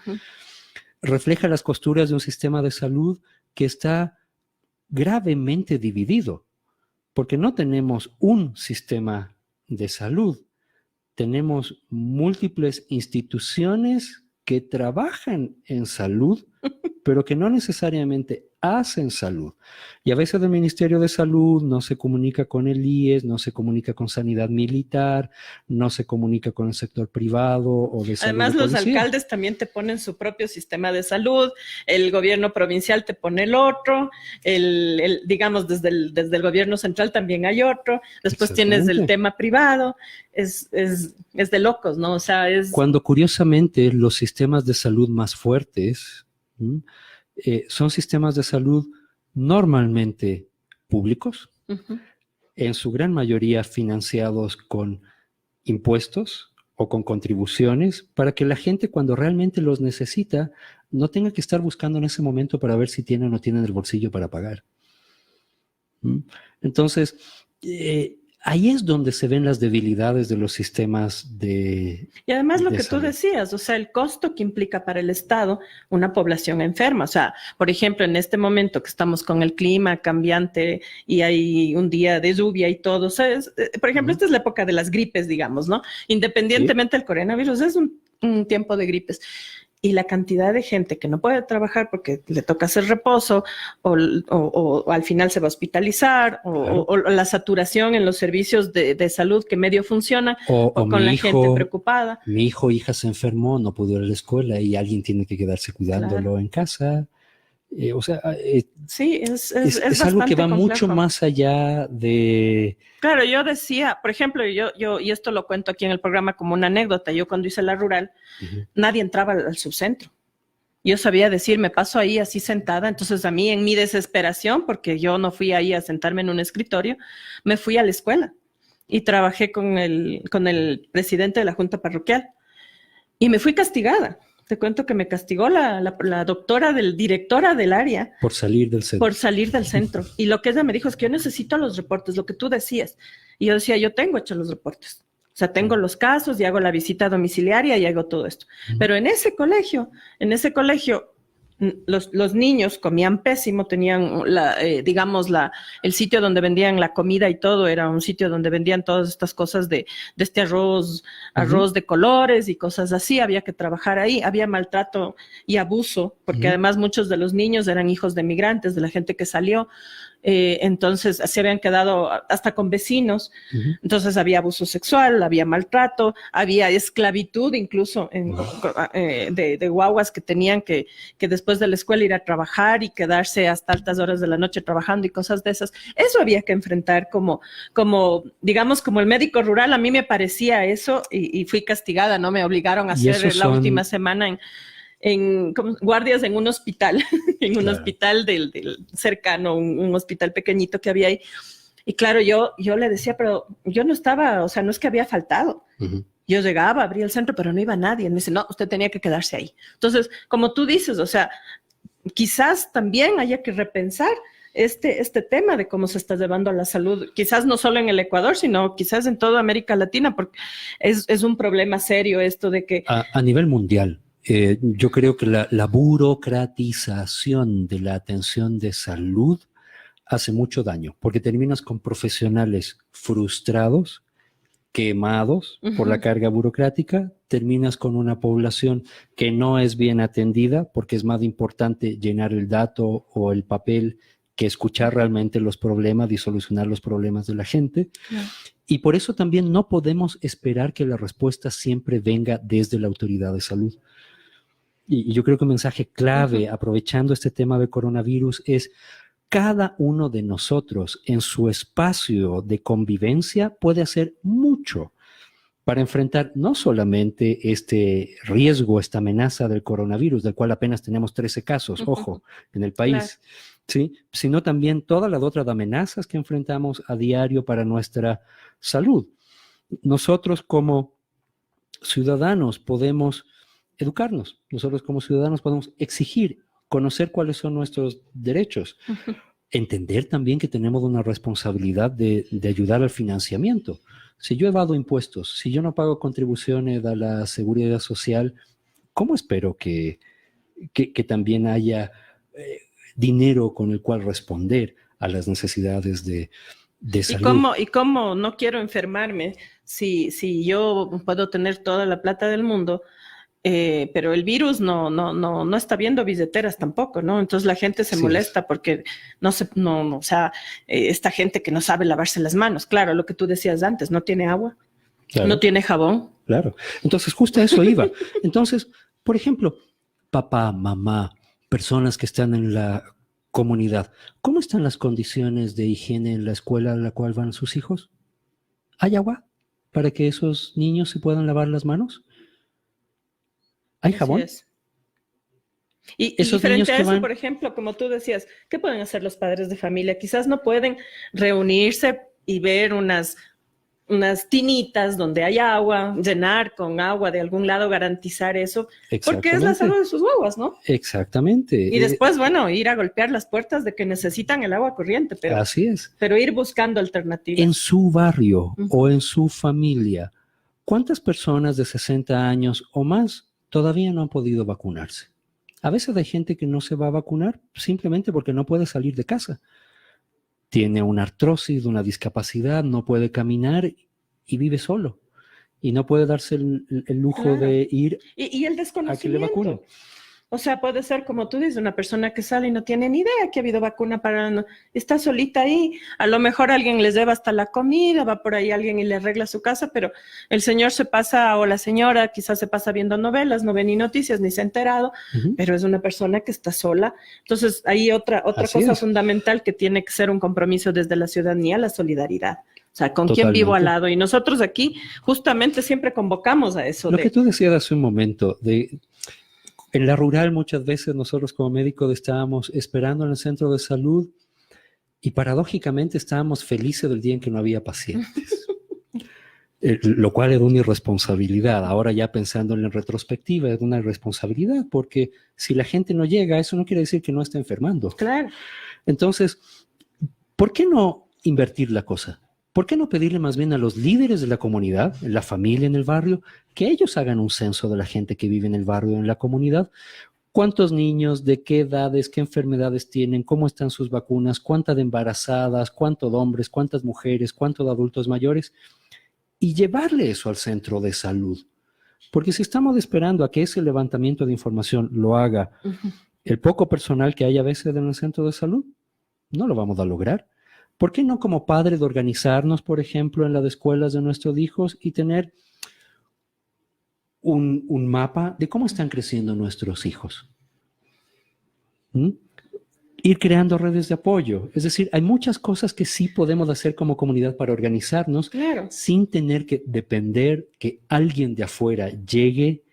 Refleja las costuras de un sistema de salud que está gravemente dividido, porque no tenemos un sistema de salud, tenemos múltiples instituciones que trabajan en salud, pero que no necesariamente hacen salud. Y a veces el Ministerio de Salud no se comunica con el IES, no se comunica con Sanidad Militar, no se comunica con el sector privado o de salud. Además, los alcaldes también te ponen su propio sistema de salud, el gobierno provincial te pone el otro, digamos, desde el gobierno central también hay otro, después tienes el tema privado, es de locos, ¿no? O sea, Cuando curiosamente los sistemas de salud más fuertes son sistemas de salud normalmente públicos, en su gran mayoría financiados con impuestos o con contribuciones, para que la gente cuando realmente los necesita no tenga que estar buscando en ese momento para ver si tienen o no tienen el bolsillo para pagar. Entonces, ahí es donde se ven las debilidades de los sistemas de Y además lo que salud. Tú decías, o sea, el costo que implica para el Estado una población enferma. O sea, por ejemplo, en este momento que estamos con el clima cambiante y hay un día de lluvia y todo, o sea, por ejemplo, esta es la época de las gripes, digamos, ¿no? Independientemente del coronavirus, es un tiempo de gripes. Y la cantidad de gente que no puede trabajar porque le toca hacer reposo o al final se va a hospitalizar o la saturación en los servicios de salud que medio funcionan o con la gente preocupada. Mi hijo o hija se enfermó, no pudo ir a la escuela y alguien tiene que quedarse cuidándolo en casa. Sí, es algo que va mucho más allá de... Claro, yo decía, por ejemplo, yo y esto lo cuento aquí en el programa como una anécdota, yo cuando hice la rural, nadie entraba al subcentro. Yo sabía decir, me paso ahí así sentada, entonces a mí en mi desesperación, porque yo no fui ahí a sentarme en un escritorio, me fui a la escuela. y trabajé con el presidente de la Junta Parroquial y me fui castigada. Te cuento que me castigó la doctora directora del área. Por salir del centro. Por salir del centro. Y lo que ella me dijo es que yo necesito los reportes, lo que tú decías. Y yo decía, yo tengo hechos los reportes. O sea, tengo los casos y hago la visita domiciliaria y hago todo esto. Pero en ese colegio, los niños comían pésimo, tenían, el sitio donde vendían la comida y todo, era un sitio donde vendían todas estas cosas de este arroz de colores y cosas así, había que trabajar ahí, había maltrato y abuso, porque además muchos de los niños eran hijos de migrantes, de la gente que salió, entonces se habían quedado hasta con vecinos, entonces había abuso sexual, había maltrato, había esclavitud incluso de guaguas que tenían que después de la escuela ir a trabajar y quedarse hasta altas horas de la noche trabajando y cosas de esas. Eso había que enfrentar como el médico rural. A mí me parecía eso y fui castigada, ¿no? Me obligaron a hacer la última semana en guardias en un hospital, hospital del cercano, un hospital pequeñito que había ahí. Y claro, yo le decía, pero yo no estaba, o sea, no es que había faltado. Yo llegaba, abría el centro, pero no iba nadie. Me dice, no, usted tenía que quedarse ahí. Entonces, como tú dices, o sea, quizás también haya que repensar este tema de cómo se está llevando a la salud, quizás no solo en el Ecuador, sino quizás en toda América Latina, porque es un problema serio esto de que... A nivel mundial. Yo creo que la burocratización de la atención de salud hace mucho daño, porque terminas con profesionales frustrados, quemados por la carga burocrática, terminas con una población que no es bien atendida, porque es más importante llenar el dato o el papel que escuchar realmente los problemas y solucionar los problemas de la gente. Y por eso también no podemos esperar que la respuesta siempre venga desde la autoridad de salud. Y yo creo que un mensaje clave, aprovechando este tema de coronavirus, es cada uno de nosotros en su espacio de convivencia puede hacer mucho para enfrentar no solamente este riesgo, esta amenaza del coronavirus, del cual apenas tenemos 13 casos, ojo, en el país, ¿sí? Sino también todas las otras amenazas que enfrentamos a diario para nuestra salud. Nosotros como ciudadanos podemos educarnos, nosotros como ciudadanos podemos exigir, conocer cuáles son nuestros derechos, entender también que tenemos una responsabilidad de ayudar al financiamiento. Si yo evado impuestos, si yo no pago contribuciones a la seguridad social, ¿cómo espero que también haya dinero con el cual responder a las necesidades de salud? ¿Y cómo no quiero enfermarme si yo puedo tener toda la plata del mundo? Pero el virus no está viendo billeteras tampoco, ¿no? Entonces la gente se molesta porque esta gente que no sabe lavarse las manos, claro, lo que tú decías antes, no tiene agua, no tiene jabón. Claro, entonces justo a eso iba. Entonces, por ejemplo, papá, mamá, personas que están en la comunidad, ¿cómo están las condiciones de higiene en la escuela a la cual van sus hijos? ¿Hay agua para que esos niños se puedan lavar las manos? ¿Hay jabón? Y frente a eso, por ejemplo, como tú decías, ¿qué pueden hacer los padres de familia? Quizás no pueden reunirse y ver unas tinitas donde hay agua, llenar con agua de algún lado, garantizar eso, porque es la salud de sus guaguas, ¿no? Exactamente. Y después, ir a golpear las puertas de que necesitan el agua corriente, pero, así es. Pero ir buscando alternativas. En su barrio o en su familia, ¿cuántas personas de 60 años o más todavía no han podido vacunarse? A veces hay gente que no se va a vacunar simplemente porque no puede salir de casa. Tiene una artrosis, una discapacidad, no puede caminar y vive solo. Y no puede darse el lujo de ir y el desconocimiento. A que le vacunen. O sea, puede ser, como tú dices, una persona que sale y no tiene ni idea que ha habido vacuna está solita ahí, a lo mejor alguien les lleva hasta la comida, va por ahí alguien y le arregla su casa, pero el señor se pasa, o la señora quizás se pasa viendo novelas, no ve ni noticias, ni se ha enterado, pero es una persona que está sola. Entonces, hay otra cosa fundamental que tiene que ser un compromiso desde la ciudadanía, la solidaridad. O sea, ¿con quién vivo al lado? Y nosotros aquí justamente siempre convocamos a eso. Lo que tú decías hace un momento, en la rural muchas veces nosotros como médicos estábamos esperando en el centro de salud y paradójicamente estábamos felices del día en que no había pacientes. Lo cual es una irresponsabilidad. Ahora ya pensando en la retrospectiva, es una irresponsabilidad, porque si la gente no llega, eso no quiere decir que no está enfermando. Claro. Entonces, ¿por qué no invertir la cosa? ¿Por qué no pedirle más bien a los líderes de la comunidad, en la familia, en el barrio, que ellos hagan un censo de la gente que vive en el barrio, en la comunidad? ¿Cuántos niños, de qué edades, qué enfermedades tienen, cómo están sus vacunas, cuántas de embarazadas, cuánto de hombres, cuántas mujeres, cuánto de adultos mayores? Y llevarle eso al centro de salud. Porque si estamos esperando a que ese levantamiento de información lo haga el poco personal que hay a veces en el centro de salud, no lo vamos a lograr. ¿Por qué no como padres de organizarnos, por ejemplo, en las escuelas de nuestros hijos y tener un mapa de cómo están creciendo nuestros hijos? Ir creando redes de apoyo. Es decir, hay muchas cosas que sí podemos hacer como comunidad para organizarnos, Claro, sin tener que depender que alguien de afuera llegue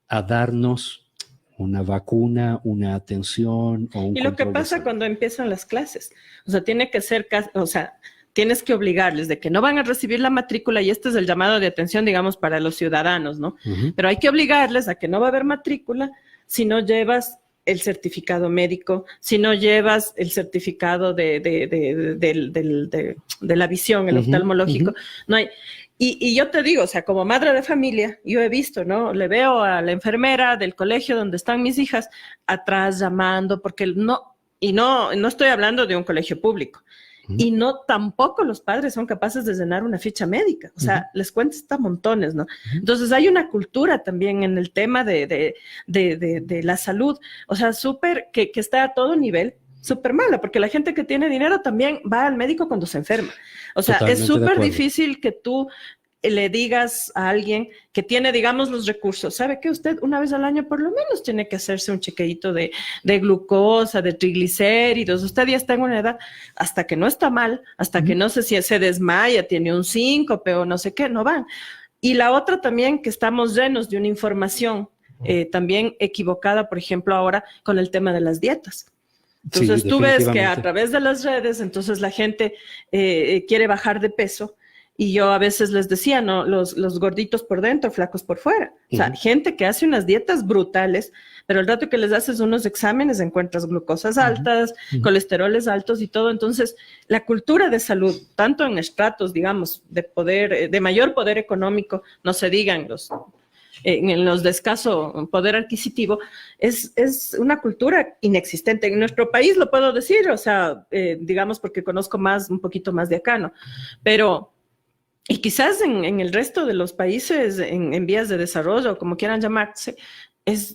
a darnos una vacuna, una atención o un y lo que control de pasa salud. cuando empiezan las clases, o sea, tiene que ser, o sea, tienes que obligarles de que no van a recibir la matrícula, y este es el llamado de atención, digamos, para los ciudadanos, ¿no? Pero hay que obligarles a que no va a haber matrícula si no llevas el certificado médico, si no llevas el certificado de la visión, el oftalmológico, no hay. Y yo te digo, o sea, como madre de familia, yo he visto, ¿no? Le veo a la enfermera del colegio donde están mis hijas atrás llamando, porque no estoy hablando de un colegio público. Y no, tampoco los padres son capaces de llenar una ficha médica. O sea, les cuento hasta montones, ¿no? Entonces hay una cultura también en el tema de la salud. O sea, súper, que está a todo nivel, súper mala, porque la gente que tiene dinero también va al médico cuando se enferma. O sea, Totalmente es de súper acuerdo. difícil que tú le digas a alguien que tiene, digamos, los recursos, ¿sabe qué? Usted una vez al año por lo menos tiene que hacerse un chequeito de glucosa, de triglicéridos. Usted ya está en una edad, hasta que no está mal, hasta que no sé si se desmaya, tiene un síncope o no sé qué, no van. Y la otra también, que estamos llenos de una información también equivocada, por ejemplo, ahora con el tema de las dietas. Entonces Sí, tú ves que a definitivamente. través de las redes, entonces la gente quiere bajar de peso. Y yo a veces les decía, ¿no? Los gorditos por dentro, flacos por fuera. O sea, gente que hace unas dietas brutales, pero el rato que les haces unos exámenes encuentras glucosas altas, colesteroles altos y todo. Entonces, la cultura de salud, tanto en estratos, digamos, de poder, de mayor poder económico, no se digan en los de escaso poder adquisitivo, es una cultura inexistente. En nuestro país lo puedo decir, o sea, digamos, porque conozco un poquito más de acá, ¿no? Pero... Y quizás en el resto de los países en vías de desarrollo, como quieran llamarse,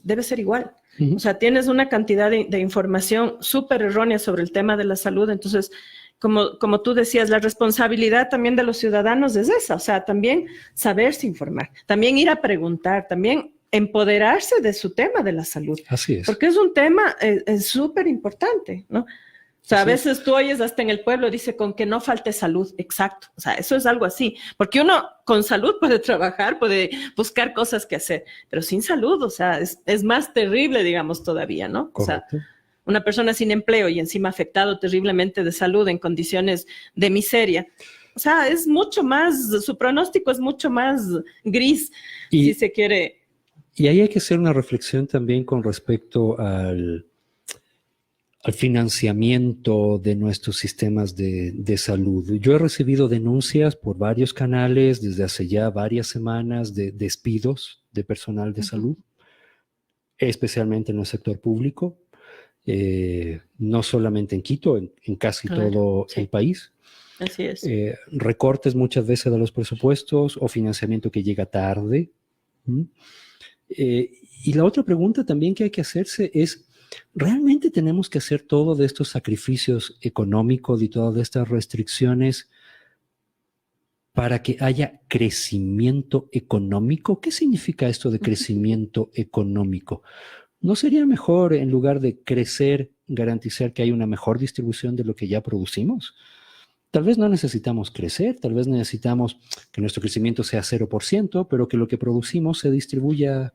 debe ser igual. O sea, tienes una cantidad de información súper errónea sobre el tema de la salud. Entonces, como tú decías, la responsabilidad también de los ciudadanos es esa. O sea, también saberse informar, también ir a preguntar, también empoderarse de su tema de la salud. Así es. Porque es un tema súper importante, ¿no? O sea, a veces tú oyes hasta en el pueblo, dice, con que no falte salud. Exacto. O sea, eso es algo así. Porque uno con salud puede trabajar, puede buscar cosas que hacer, pero sin salud, o sea, es más terrible, digamos, todavía, ¿no? Correcto. O sea, una persona sin empleo y encima afectado terriblemente de salud en condiciones de miseria. O sea, es mucho más, su pronóstico es mucho más gris, si se quiere. Y ahí hay que hacer una reflexión también con respecto al financiamiento de nuestros sistemas de salud. Yo he recibido denuncias por varios canales desde hace ya varias semanas de despidos de personal de salud, especialmente en el sector público, no solamente en Quito, en casi todo el país. Así es. Recortes muchas veces de los presupuestos o financiamiento que llega tarde. Y la otra pregunta también que hay que hacerse es, ¿realmente tenemos que hacer todo de estos sacrificios económicos y todas estas restricciones para que haya crecimiento económico? ¿Qué significa esto de crecimiento económico? ¿No sería mejor, en lugar de crecer, garantizar que hay una mejor distribución de lo que ya producimos? Tal vez no necesitamos crecer, tal vez necesitamos que nuestro crecimiento sea 0%, pero que lo que producimos se distribuya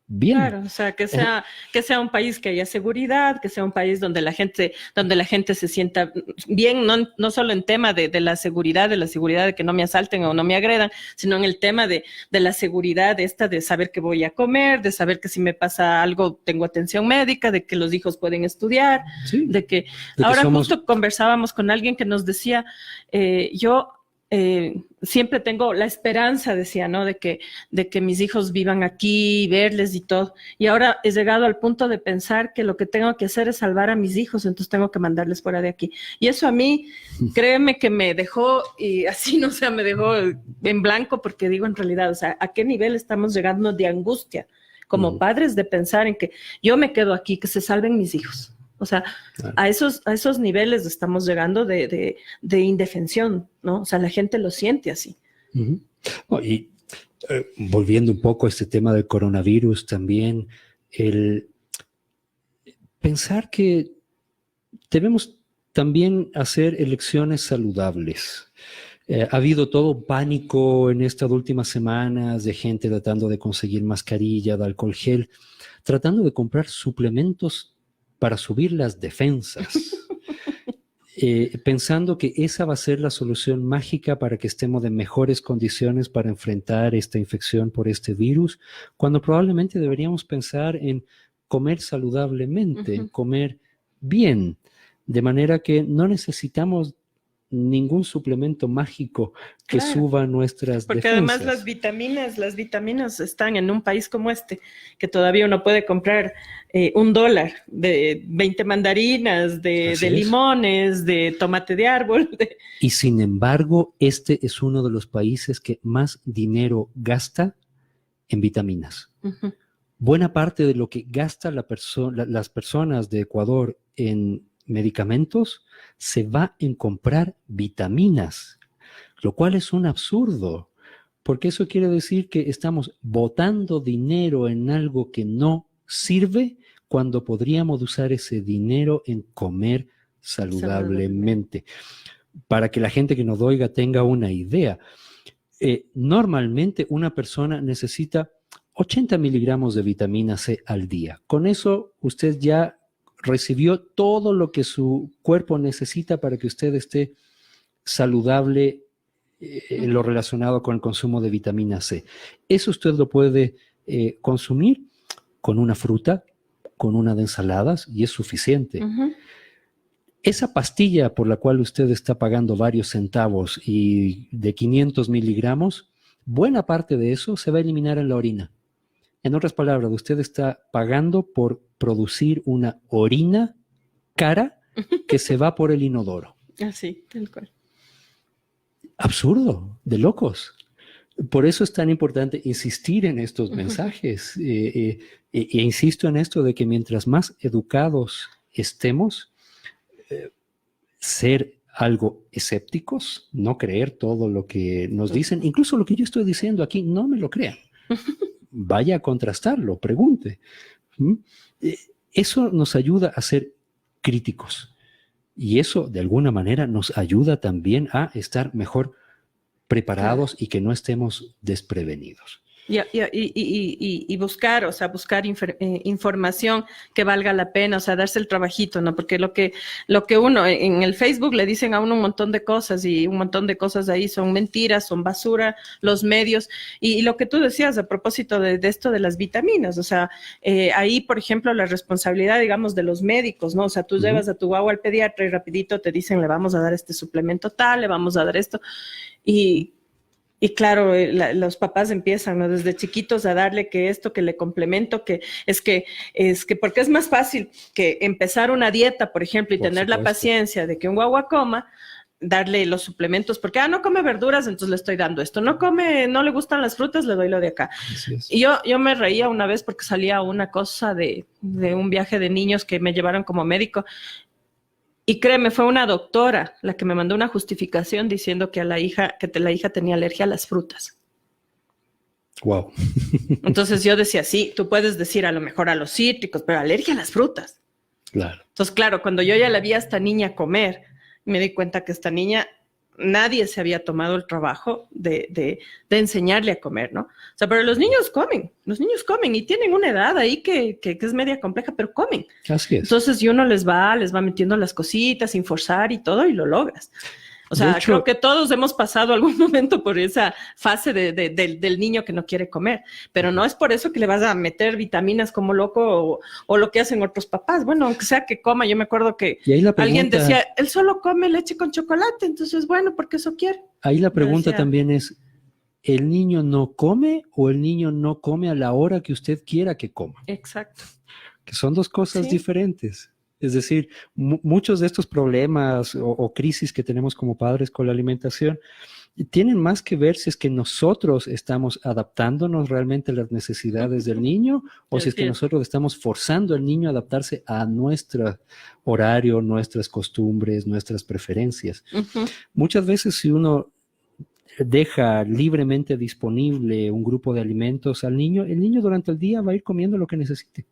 bien. Claro, o sea, que sea un país que haya seguridad, que sea un país donde la gente se sienta bien, no solo en tema de la seguridad de que no me asalten o no me agredan, sino en el tema de la seguridad de saber que voy a comer, de saber que si me pasa algo tengo atención médica, de que los hijos pueden estudiar, Sí, de que de ahora somos... justo conversábamos con alguien que nos decía, siempre tengo la esperanza, decía, ¿no? De que mis hijos vivan aquí, verles y todo. Y ahora he llegado al punto de pensar que lo que tengo que hacer es salvar a mis hijos, entonces tengo que mandarles fuera de aquí. Y eso a mí, créeme que me dejó, y así, no sé, me dejó en blanco, porque digo en realidad, o sea, ¿a qué nivel estamos llegando de angustia como padres de pensar en que yo me quedo aquí, que se salven mis hijos? O sea, a esos niveles estamos llegando de indefensión, ¿no? O sea, la gente lo siente así. Volviendo un poco a este tema del coronavirus también, el pensar que debemos también hacer elecciones saludables. Ha habido todo pánico en estas últimas semanas de gente tratando de conseguir mascarilla, de alcohol gel, tratando de comprar suplementos para subir las defensas, pensando que esa va a ser la solución mágica para que estemos en mejores condiciones para enfrentar esta infección por este virus, cuando probablemente deberíamos pensar en comer saludablemente, comer bien, de manera que no necesitamos ningún suplemento mágico que suba nuestras porque defensas. Además las vitaminas están en un país como este, que todavía uno puede comprar $1 de 20 mandarinas, de limones, de tomate de árbol. Y sin embargo, este es uno de los países que más dinero gasta en vitaminas. Buena parte de lo que gasta las personas de Ecuador en medicamentos se va en comprar vitaminas, lo cual es un absurdo, porque eso quiere decir que estamos botando dinero en algo que no sirve cuando podríamos usar ese dinero en comer saludablemente. Para que la gente que nos oiga tenga una idea, normalmente una persona necesita 80 miligramos de vitamina C al día. Con eso usted ya recibió todo lo que su cuerpo necesita para que usted esté saludable en lo relacionado con el consumo de vitamina C. Eso usted lo puede consumir con una fruta, con una de ensaladas, y es suficiente. Esa pastilla por la cual usted está pagando varios centavos y de 500 miligramos, buena parte de eso se va a eliminar en la orina. En otras palabras, usted está pagando por producir una orina cara que se va por el inodoro. Así, tal cual. Absurdo, de locos. Por eso es tan importante insistir en estos mensajes. E insisto en esto de que mientras más educados estemos, ser algo escépticos, no creer todo lo que nos dicen, incluso lo que yo estoy diciendo aquí, no me lo crean. Vaya a contrastarlo, pregunte. Eso nos ayuda a ser críticos y eso de alguna manera nos ayuda también a estar mejor preparados y que no estemos desprevenidos. Y buscar, o sea, buscar información que valga la pena, o sea, darse el trabajito, ¿no? Porque lo que uno, en el Facebook le dicen a uno un montón de cosas y un montón de cosas ahí son mentiras, son basura, los medios. Y lo que tú decías a propósito de esto de las vitaminas, o sea, ahí, por ejemplo, la responsabilidad, digamos, de los médicos, ¿no? O sea, tú llevas a tu guagua al pediatra y rapidito te dicen, le vamos a dar este suplemento tal, le vamos a dar esto. Y claro, los papás empiezan, ¿no? Desde chiquitos a darle que esto, que le complemento, que es que porque es más fácil que empezar una dieta, por ejemplo, y tener la paciencia de que un guagua coma, darle los suplementos, porque no come verduras, entonces le estoy dando esto, no le gustan las frutas, le doy lo de acá. Y yo me reía una vez porque salía una cosa de un viaje de niños que me llevaron como médico. Y créeme, fue una doctora la que me mandó una justificación diciendo que la hija tenía alergia a las frutas. Wow. Entonces yo decía, sí, tú puedes decir a lo mejor a los cítricos, pero alergia a las frutas. Claro. Entonces, claro, cuando yo ya la vi a esta niña comer, me di cuenta que esta niña nadie se había tomado el trabajo de enseñarle a comer, ¿no? O sea, pero los niños comen y tienen una edad ahí que es media compleja, pero comen. Así es. Entonces, y uno les va metiendo las cositas sin forzar y todo, y lo logras. O sea, creo que todos hemos pasado algún momento por esa fase del niño que no quiere comer, pero no es por eso que le vas a meter vitaminas como loco o lo que hacen otros papás. Bueno, aunque sea que coma, yo me acuerdo que alguien decía, él solo come leche con chocolate, entonces bueno, porque eso quiere. Ahí la pregunta también es, ¿el niño no come o el niño no come a la hora que usted quiera que coma? Exacto. Que son dos cosas diferentes. Es decir, muchos de estos problemas o crisis que tenemos como padres con la alimentación tienen más que ver si es que nosotros estamos adaptándonos realmente a las necesidades del niño o si es que nosotros estamos forzando al niño a adaptarse a nuestro horario, nuestras costumbres, nuestras preferencias. Muchas veces si uno deja libremente disponible un grupo de alimentos al niño, el niño durante el día va a ir comiendo lo que necesite.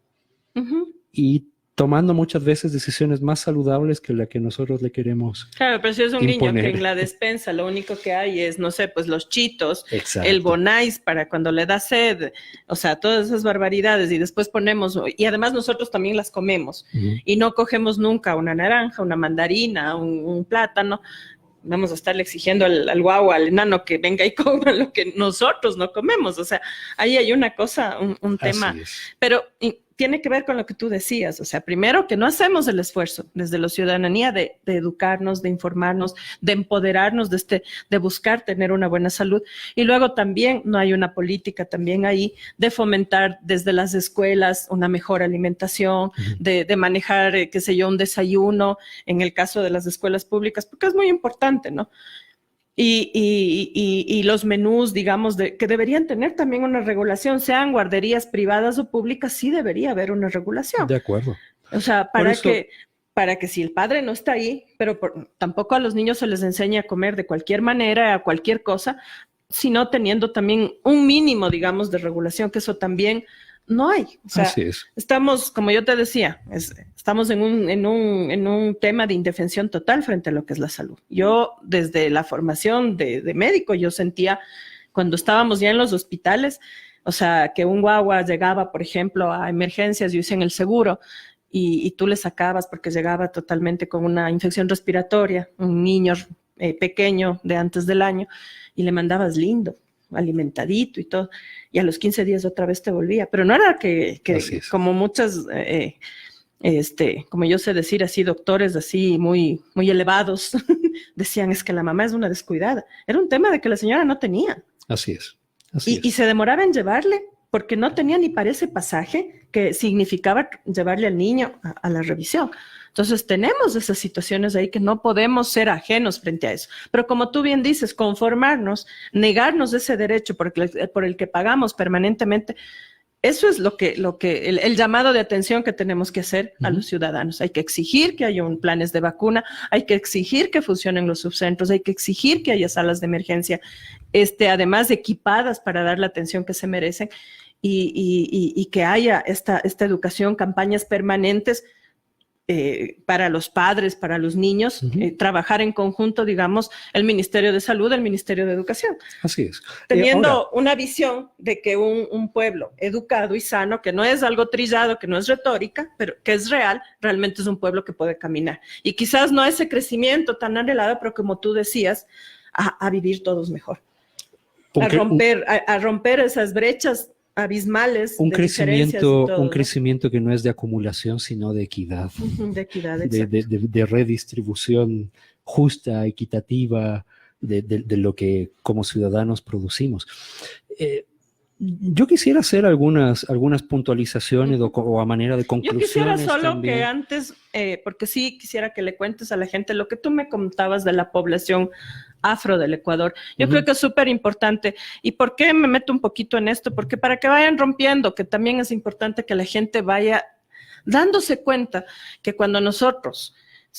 Y tomando muchas veces decisiones más saludables que la que nosotros le queremos imponer. Claro, pero si es un niño que en la despensa lo único que hay es, no sé, pues los Cheetos, el Bonais para cuando le da sed, o sea, todas esas barbaridades y después ponemos, y además nosotros también las comemos y no cogemos nunca una naranja, una mandarina, un plátano. Vamos a estarle exigiendo al guagua, al enano que venga y coma lo que nosotros no comemos. O sea, ahí hay una cosa, un tema, pero tiene que ver con lo que tú decías. O sea, primero que no hacemos el esfuerzo desde la ciudadanía de educarnos, de informarnos, de empoderarnos, de buscar tener una buena salud. Y luego también no hay una política también ahí de fomentar desde las escuelas una mejor alimentación, de manejar, qué sé yo, un desayuno en el caso de las escuelas públicas, porque es muy importante, ¿no? Y los menús, digamos, que deberían tener también una regulación, sean guarderías privadas o públicas, sí debería haber una regulación. De acuerdo. O sea, para que si el padre no está ahí, pero tampoco a los niños se les enseña a comer de cualquier manera, a cualquier cosa, sino teniendo también un mínimo, digamos, de regulación, que eso también no hay. O sea, así es. Estamos, como yo te decía, estamos en un tema de indefensión total frente a lo que es la salud. Yo, desde la formación de médico, yo sentía, cuando estábamos ya en los hospitales, o sea, que un guagua llegaba, por ejemplo, a emergencias, yo hice en el seguro, y tú le sacabas porque llegaba totalmente con una infección respiratoria, un niño pequeño de antes del año, y le mandabas lindo, alimentadito y todo, y a los 15 días otra vez te volvía, pero no era que como muchas, como yo sé decir así, doctores así muy, muy elevados, decían es que la mamá es una descuidada, era un tema de que la señora no tenía. Así es. Y se demoraba en llevarle, porque no tenía ni para ese pasaje que significaba llevarle al niño a la revisión. Entonces tenemos esas situaciones ahí que no podemos ser ajenos frente a eso. Pero como tú bien dices, conformarnos, negarnos ese derecho por el que pagamos permanentemente, eso es el llamado de atención que tenemos que hacer a los ciudadanos. Hay que exigir que haya planes de vacuna, hay que exigir que funcionen los subcentros, hay que exigir que haya salas de emergencia, además equipadas para dar la atención que se merecen y que haya esta educación, campañas permanentes para los padres, para los niños, trabajar en conjunto, digamos, el Ministerio de Salud, el Ministerio de Educación. Así es. Teniendo una visión de que un pueblo educado y sano, que no es algo trillado, que no es retórica, pero que es real, realmente es un pueblo que puede caminar. Y quizás no ese crecimiento tan anhelado, pero como tú decías, a vivir todos mejor. A romper esas brechas abismales. Un crecimiento que no es de acumulación, sino de equidad. De equidad, de redistribución justa, equitativa, de lo que como ciudadanos producimos. Yo quisiera hacer algunas puntualizaciones o a manera de conclusiones. Yo quisiera solo también. que antes, porque sí quisiera que le cuentes a la gente lo que tú me contabas de la población afro del Ecuador. Yo creo que es súper importante. ¿Y por qué me meto un poquito en esto? Porque para que vayan rompiendo, que también es importante que la gente vaya dándose cuenta que cuando nosotros,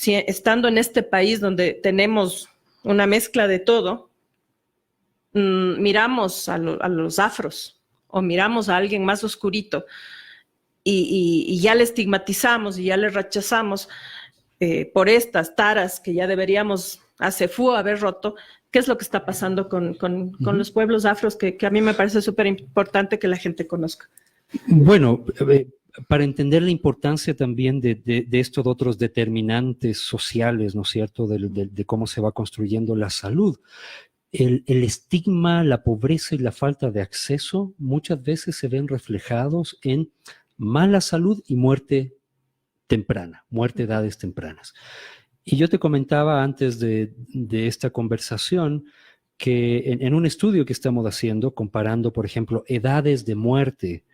estando en este país donde tenemos una mezcla de todo, miramos a los afros o miramos a alguien más oscurito y ya le estigmatizamos y ya le rechazamos por estas taras que ya deberíamos a CEFU haber roto, qué es lo que está pasando con los pueblos afros, que a mí me parece súper importante que la gente conozca. Bueno, para entender la importancia también de estos otros determinantes sociales, ¿no es cierto?, de cómo se va construyendo la salud. El estigma, la pobreza y la falta de acceso muchas veces se ven reflejados en mala salud y muerte temprana, muerte a edades tempranas. Y yo te comentaba antes de esta conversación que en un estudio que estamos haciendo, comparando, por ejemplo, edades de muerte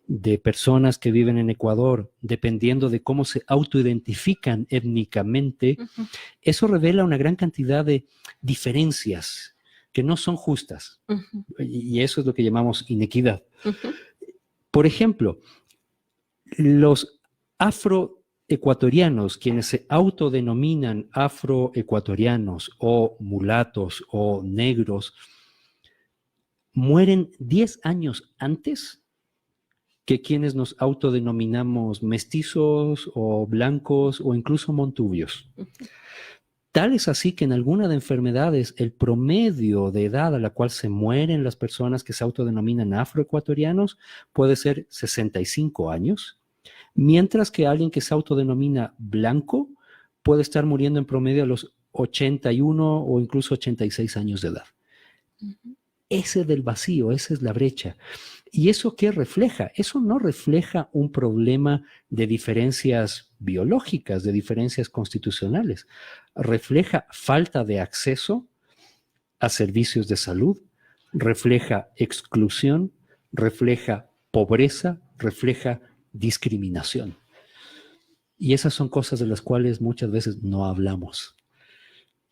de personas que viven en Ecuador, dependiendo de cómo se autoidentifican étnicamente, eso revela una gran cantidad de diferencias que no son justas. Y eso es lo que llamamos inequidad. Por ejemplo, los afroecuatorianos, quienes se autodenominan afroecuatorianos o mulatos o negros, mueren 10 años antes que quienes nos autodenominamos mestizos o blancos o incluso montubios. Tal es así que en algunas de enfermedades el promedio de edad a la cual se mueren las personas que se autodenominan afroecuatorianos puede ser 65 años, mientras que alguien que se autodenomina blanco puede estar muriendo en promedio a los 81 o incluso 86 años de edad. Ese del vacío, esa es la brecha. ¿Y eso qué refleja? Eso no refleja un problema de diferencias biológicas, de diferencias constitucionales. Refleja falta de acceso a servicios de salud, refleja exclusión, refleja pobreza, refleja discriminación. Y esas son cosas de las cuales muchas veces no hablamos.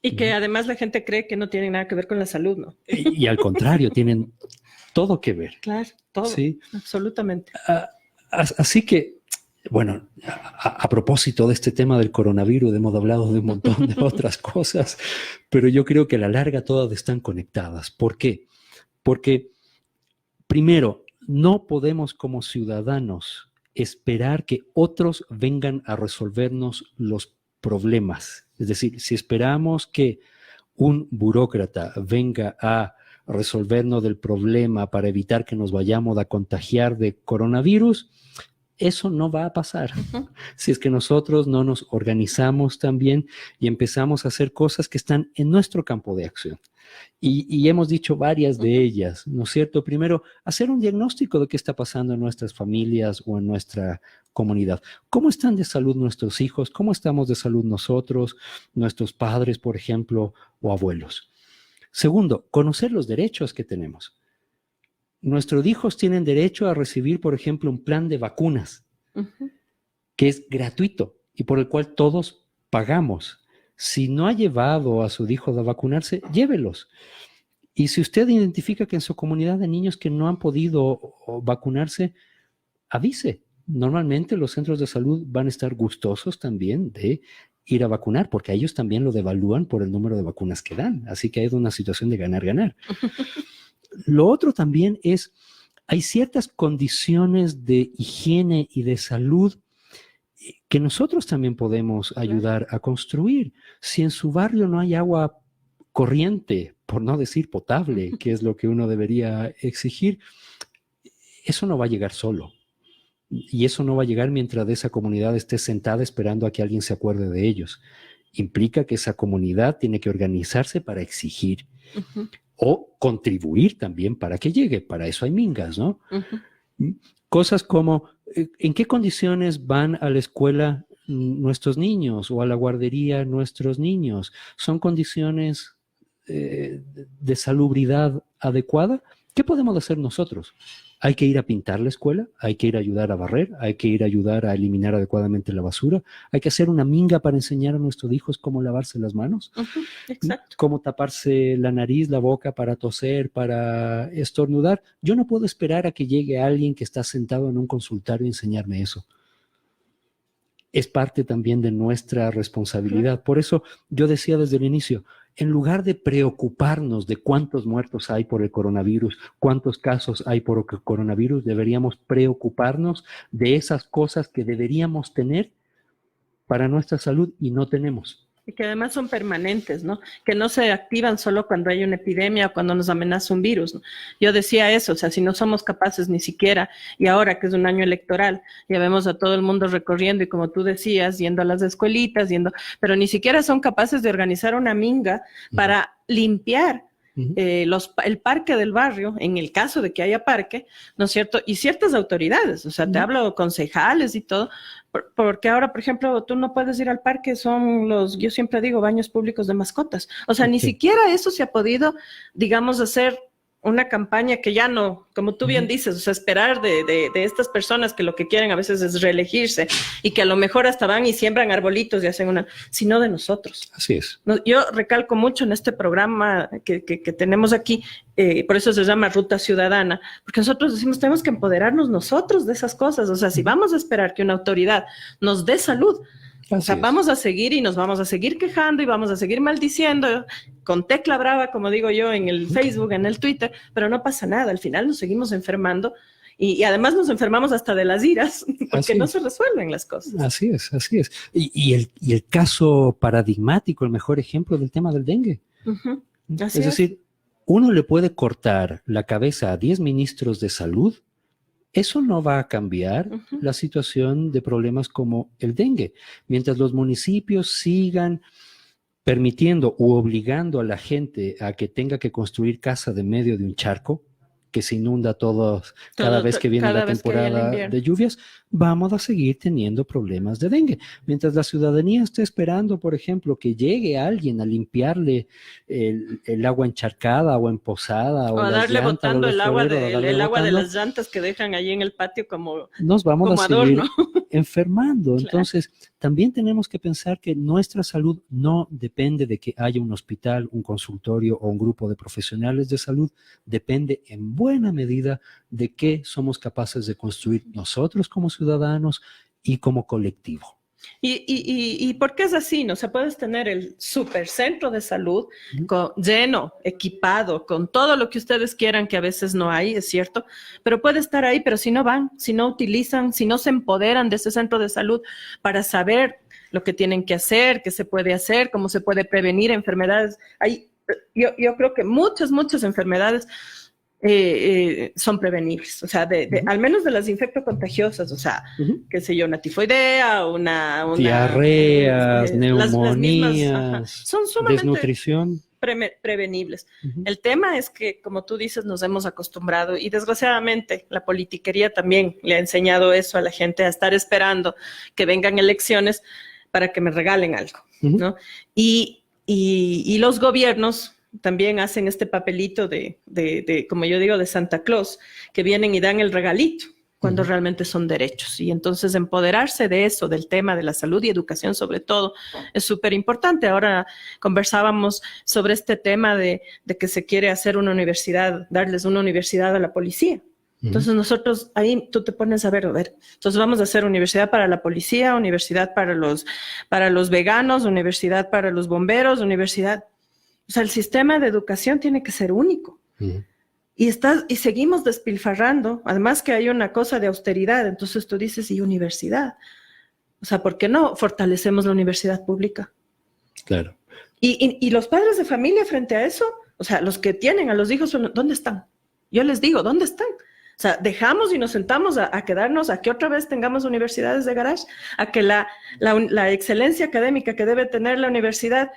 Y que además la gente cree que no tienen nada que ver con la salud, ¿no? Y al contrario, tienen todo que ver. Claro, todo, ¿sí? Absolutamente. Así que, bueno, a propósito de este tema del coronavirus, hemos hablado de un montón de otras cosas, pero yo creo que a la larga todas están conectadas. ¿Por qué? Porque, primero, no podemos como ciudadanos esperar que otros vengan a resolvernos los problemas. Es decir, si esperamos que un burócrata venga a resolvernos del problema para evitar que nos vayamos a contagiar de coronavirus, eso no va a pasar. Si es que nosotros no nos organizamos también y empezamos a hacer cosas que están en nuestro campo de acción. Y hemos dicho varias de ellas, ¿no es cierto? Primero, hacer un diagnóstico de qué está pasando en nuestras familias o en nuestra comunidad. ¿Cómo están de salud nuestros hijos? ¿Cómo estamos de salud nosotros, nuestros padres, por ejemplo, o abuelos? Segundo, conocer los derechos que tenemos. Nuestros hijos tienen derecho a recibir, por ejemplo, un plan de vacunas que es gratuito y por el cual todos pagamos. Si no ha llevado a sus hijos a vacunarse, llévelos. Y si usted identifica que en su comunidad hay niños que no han podido vacunarse, avise. Normalmente los centros de salud van a estar gustosos también de ir a vacunar, porque a ellos también lo devalúan por el número de vacunas que dan. Así que hay una situación de ganar-ganar. Lo otro también es, hay ciertas condiciones de higiene y de salud que nosotros también podemos ayudar a construir. Si en su barrio no hay agua corriente, por no decir potable, que es lo que uno debería exigir, eso no va a llegar solo. Y eso no va a llegar mientras esa comunidad esté sentada esperando a que alguien se acuerde de ellos. Implica que esa comunidad tiene que organizarse para exigir o contribuir también para que llegue. Para eso hay mingas, ¿no? Cosas como, ¿en qué condiciones van a la escuela nuestros niños o a la guardería nuestros niños? ¿Son condiciones de salubridad adecuada? ¿Qué podemos hacer nosotros? Hay que ir a pintar la escuela, hay que ir a ayudar a barrer, hay que ir a ayudar a eliminar adecuadamente la basura, hay que hacer una minga para enseñar a nuestros hijos cómo lavarse las manos, exacto, cómo taparse la nariz, la boca para toser, para estornudar. Yo no puedo esperar a que llegue alguien que está sentado en un consultorio y enseñarme eso. Es parte también de nuestra responsabilidad. Por eso yo decía desde el inicio, en lugar de preocuparnos de cuántos muertos hay por el coronavirus, cuántos casos hay por el coronavirus, deberíamos preocuparnos de esas cosas que deberíamos tener para nuestra salud y no tenemos. Y que además son permanentes, ¿no? Que no se activan solo cuando hay una epidemia o cuando nos amenaza un virus, ¿no? Yo decía eso, o sea, si no somos capaces ni siquiera, y ahora que es un año electoral, ya vemos a todo el mundo recorriendo y como tú decías, yendo a las escuelitas, pero ni siquiera son capaces de organizar una minga para limpiar el parque del barrio, en el caso de que haya parque, ¿no es cierto? Y ciertas autoridades, o sea, te hablo concejales y todo, porque ahora, por ejemplo, tú no puedes ir al parque, son yo siempre digo, baños públicos de mascotas. O sea, ni siquiera eso se ha podido, digamos, hacer una campaña que ya no, como tú bien dices, o sea, esperar de estas personas que lo que quieren a veces es reelegirse y que a lo mejor hasta van y siembran arbolitos y hacen sino de nosotros. Así es. Yo recalco mucho en este programa que tenemos aquí, por eso se llama Ruta Ciudadana, porque nosotros decimos, tenemos que empoderarnos nosotros de esas cosas. O sea, si vamos a esperar que una autoridad nos dé salud, o sea, vamos a seguir y nos vamos a seguir quejando y vamos a seguir maldiciendo con tecla brava, como digo yo, en el Facebook, en el Twitter, pero no pasa nada. Al final nos seguimos enfermando y además nos enfermamos hasta de las iras porque no se resuelven las cosas. Así es, así es. Y el caso paradigmático, el mejor ejemplo del tema del dengue. Es decir, uno le puede cortar la cabeza a 10 ministros de salud. Eso no va a cambiar la situación de problemas como el dengue. Mientras los municipios sigan permitiendo u obligando a la gente a que tenga que construir casa de medio de un charco, que se inunda cada vez que viene la temporada de lluvias, vamos a seguir teniendo problemas de dengue. Mientras la ciudadanía esté esperando, por ejemplo, que llegue alguien a limpiarle el agua encharcada o emposada o a darle botando el agua de las llantas que dejan allí en el patio como nos vamos como a seguir adorno. Enfermando. Claro. Entonces, también tenemos que pensar que nuestra salud no depende de que haya un hospital, un consultorio o un grupo de profesionales de salud, depende en buena medida de qué somos capaces de construir nosotros como ciudadanos y como colectivo. ¿Y por qué es así? ¿No? O sea, puedes tener el supercentro de salud lleno, equipado, con todo lo que ustedes quieran, que a veces no hay, es cierto, pero puede estar ahí, pero si no van, si no utilizan, si no se empoderan de ese centro de salud para saber lo que tienen que hacer, qué se puede hacer, cómo se puede prevenir enfermedades. Yo creo que muchas enfermedades son prevenibles, o sea, al menos de las infectocontagiosas, o sea, qué sé yo, una tifoidea, una diarreas, neumonías, las mismas, son sumamente desnutrición. Prevenibles. El tema es que, como tú dices, nos hemos acostumbrado y desgraciadamente la politiquería también le ha enseñado eso a la gente, a estar esperando que vengan elecciones para que me regalen algo, ¿no? Y los gobiernos también hacen este papelito de, como yo digo, de Santa Claus, que vienen y dan el regalito cuando realmente son derechos. Y entonces empoderarse de eso, del tema de la salud y educación sobre todo, es súper importante. Ahora conversábamos sobre este tema de que se quiere hacer una universidad, darles una universidad a la policía. Entonces nosotros, ahí tú te pones a ver, entonces vamos a hacer universidad para la policía, universidad para los veganos, universidad para los bomberos, universidad. O sea, el sistema de educación tiene que ser único. Y seguimos despilfarrando, además que hay una cosa de austeridad, entonces tú dices, ¿y universidad? O sea, ¿por qué no fortalecemos la universidad pública? Claro. Y los padres de familia frente a eso, o sea, los que tienen a los hijos, ¿dónde están? Yo les digo, ¿dónde están? O sea, dejamos y nos sentamos a quedarnos, a que otra vez tengamos universidades de garage, a que la excelencia académica que debe tener la universidad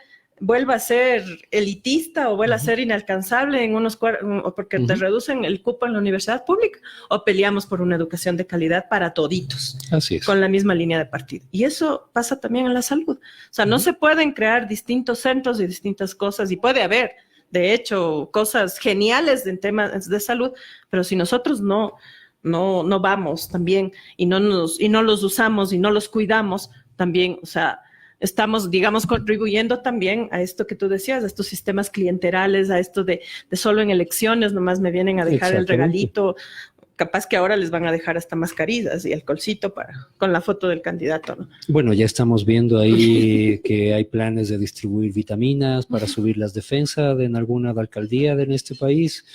vuelva a ser elitista o vuelva a ser inalcanzable en porque te reducen el cupo en la universidad pública, o peleamos por una educación de calidad para toditos. Así es. Con la misma línea de partido. Y eso pasa también en la salud. O sea, no se pueden crear distintos centros y distintas cosas, y puede haber, de hecho, cosas geniales en temas de salud, pero si nosotros no vamos también y no los usamos y no los cuidamos también, o sea, estamos, digamos, contribuyendo también a esto que tú decías, a estos sistemas clienterales, a esto de solo en elecciones nomás me vienen a dejar el regalito. Capaz que ahora les van a dejar hasta mascarillas y alcoholcito con la foto del candidato, ¿no? Bueno, ya estamos viendo ahí que hay planes de distribuir vitaminas para subir las defensas en alguna alcaldía en este país,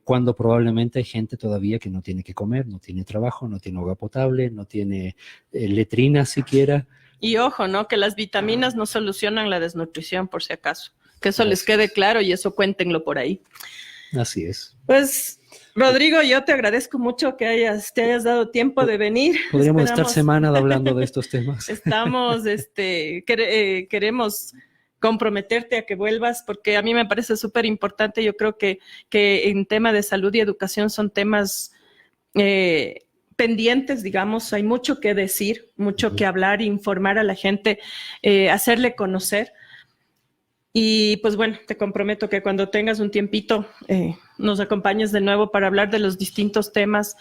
cuando probablemente hay gente todavía que no tiene que comer, no tiene trabajo, no tiene agua potable, no tiene letrina siquiera. Y ojo, ¿no? Que las vitaminas no solucionan la desnutrición, por si acaso. Que eso les Así quede es. claro y eso cuéntenlo por ahí. Así es. Pues, Rodrigo, yo te agradezco mucho que te hayas dado tiempo de venir. Podríamos estar semanas hablando de estos temas. Queremos comprometerte a que vuelvas, porque a mí me parece súper importante. Yo creo que en tema de salud y educación son temas pendientes, digamos. Hay mucho que decir, mucho que hablar, informar a la gente, hacerle conocer. Y pues bueno, te comprometo que cuando tengas un tiempito nos acompañes de nuevo para hablar de los distintos temas,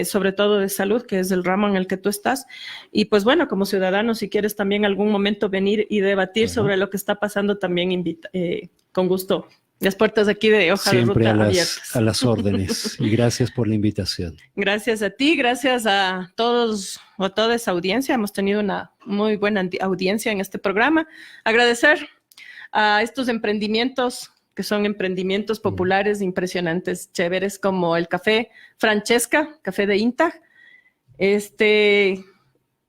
sobre todo de salud, que es el ramo en el que tú estás. Y pues bueno, como ciudadano, si quieres también algún momento venir y debatir sobre lo que está pasando, también con gusto. Las puertas aquí de Hoja de Ruta abiertas. A las órdenes. Y gracias por la invitación. Gracias a ti, gracias a todos o a toda esa audiencia. Hemos tenido una muy buena audiencia en este programa. Agradecer a estos emprendimientos que son emprendimientos populares impresionantes, chéveres, como el Café Francesca, café de INTAG,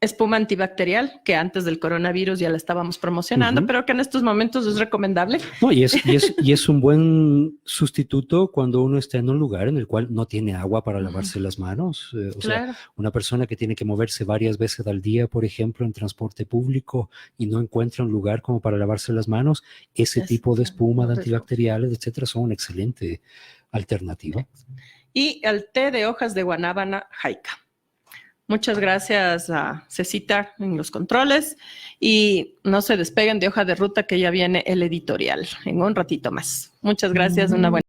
espuma antibacterial, que antes del coronavirus ya la estábamos promocionando, pero que en estos momentos es recomendable. No, y es un buen sustituto cuando uno está en un lugar en el cual no tiene agua para lavarse las manos. O sea, una persona que tiene que moverse varias veces al día, por ejemplo, en transporte público y no encuentra un lugar como para lavarse las manos, ese tipo de espuma, de antibacteriales, etcétera, son una excelente alternativa. Y el té de hojas de guanábana jaica. Muchas gracias a Cecita en los controles y no se despeguen de Hoja de Ruta, que ya viene el editorial en un ratito más. Muchas gracias, una buena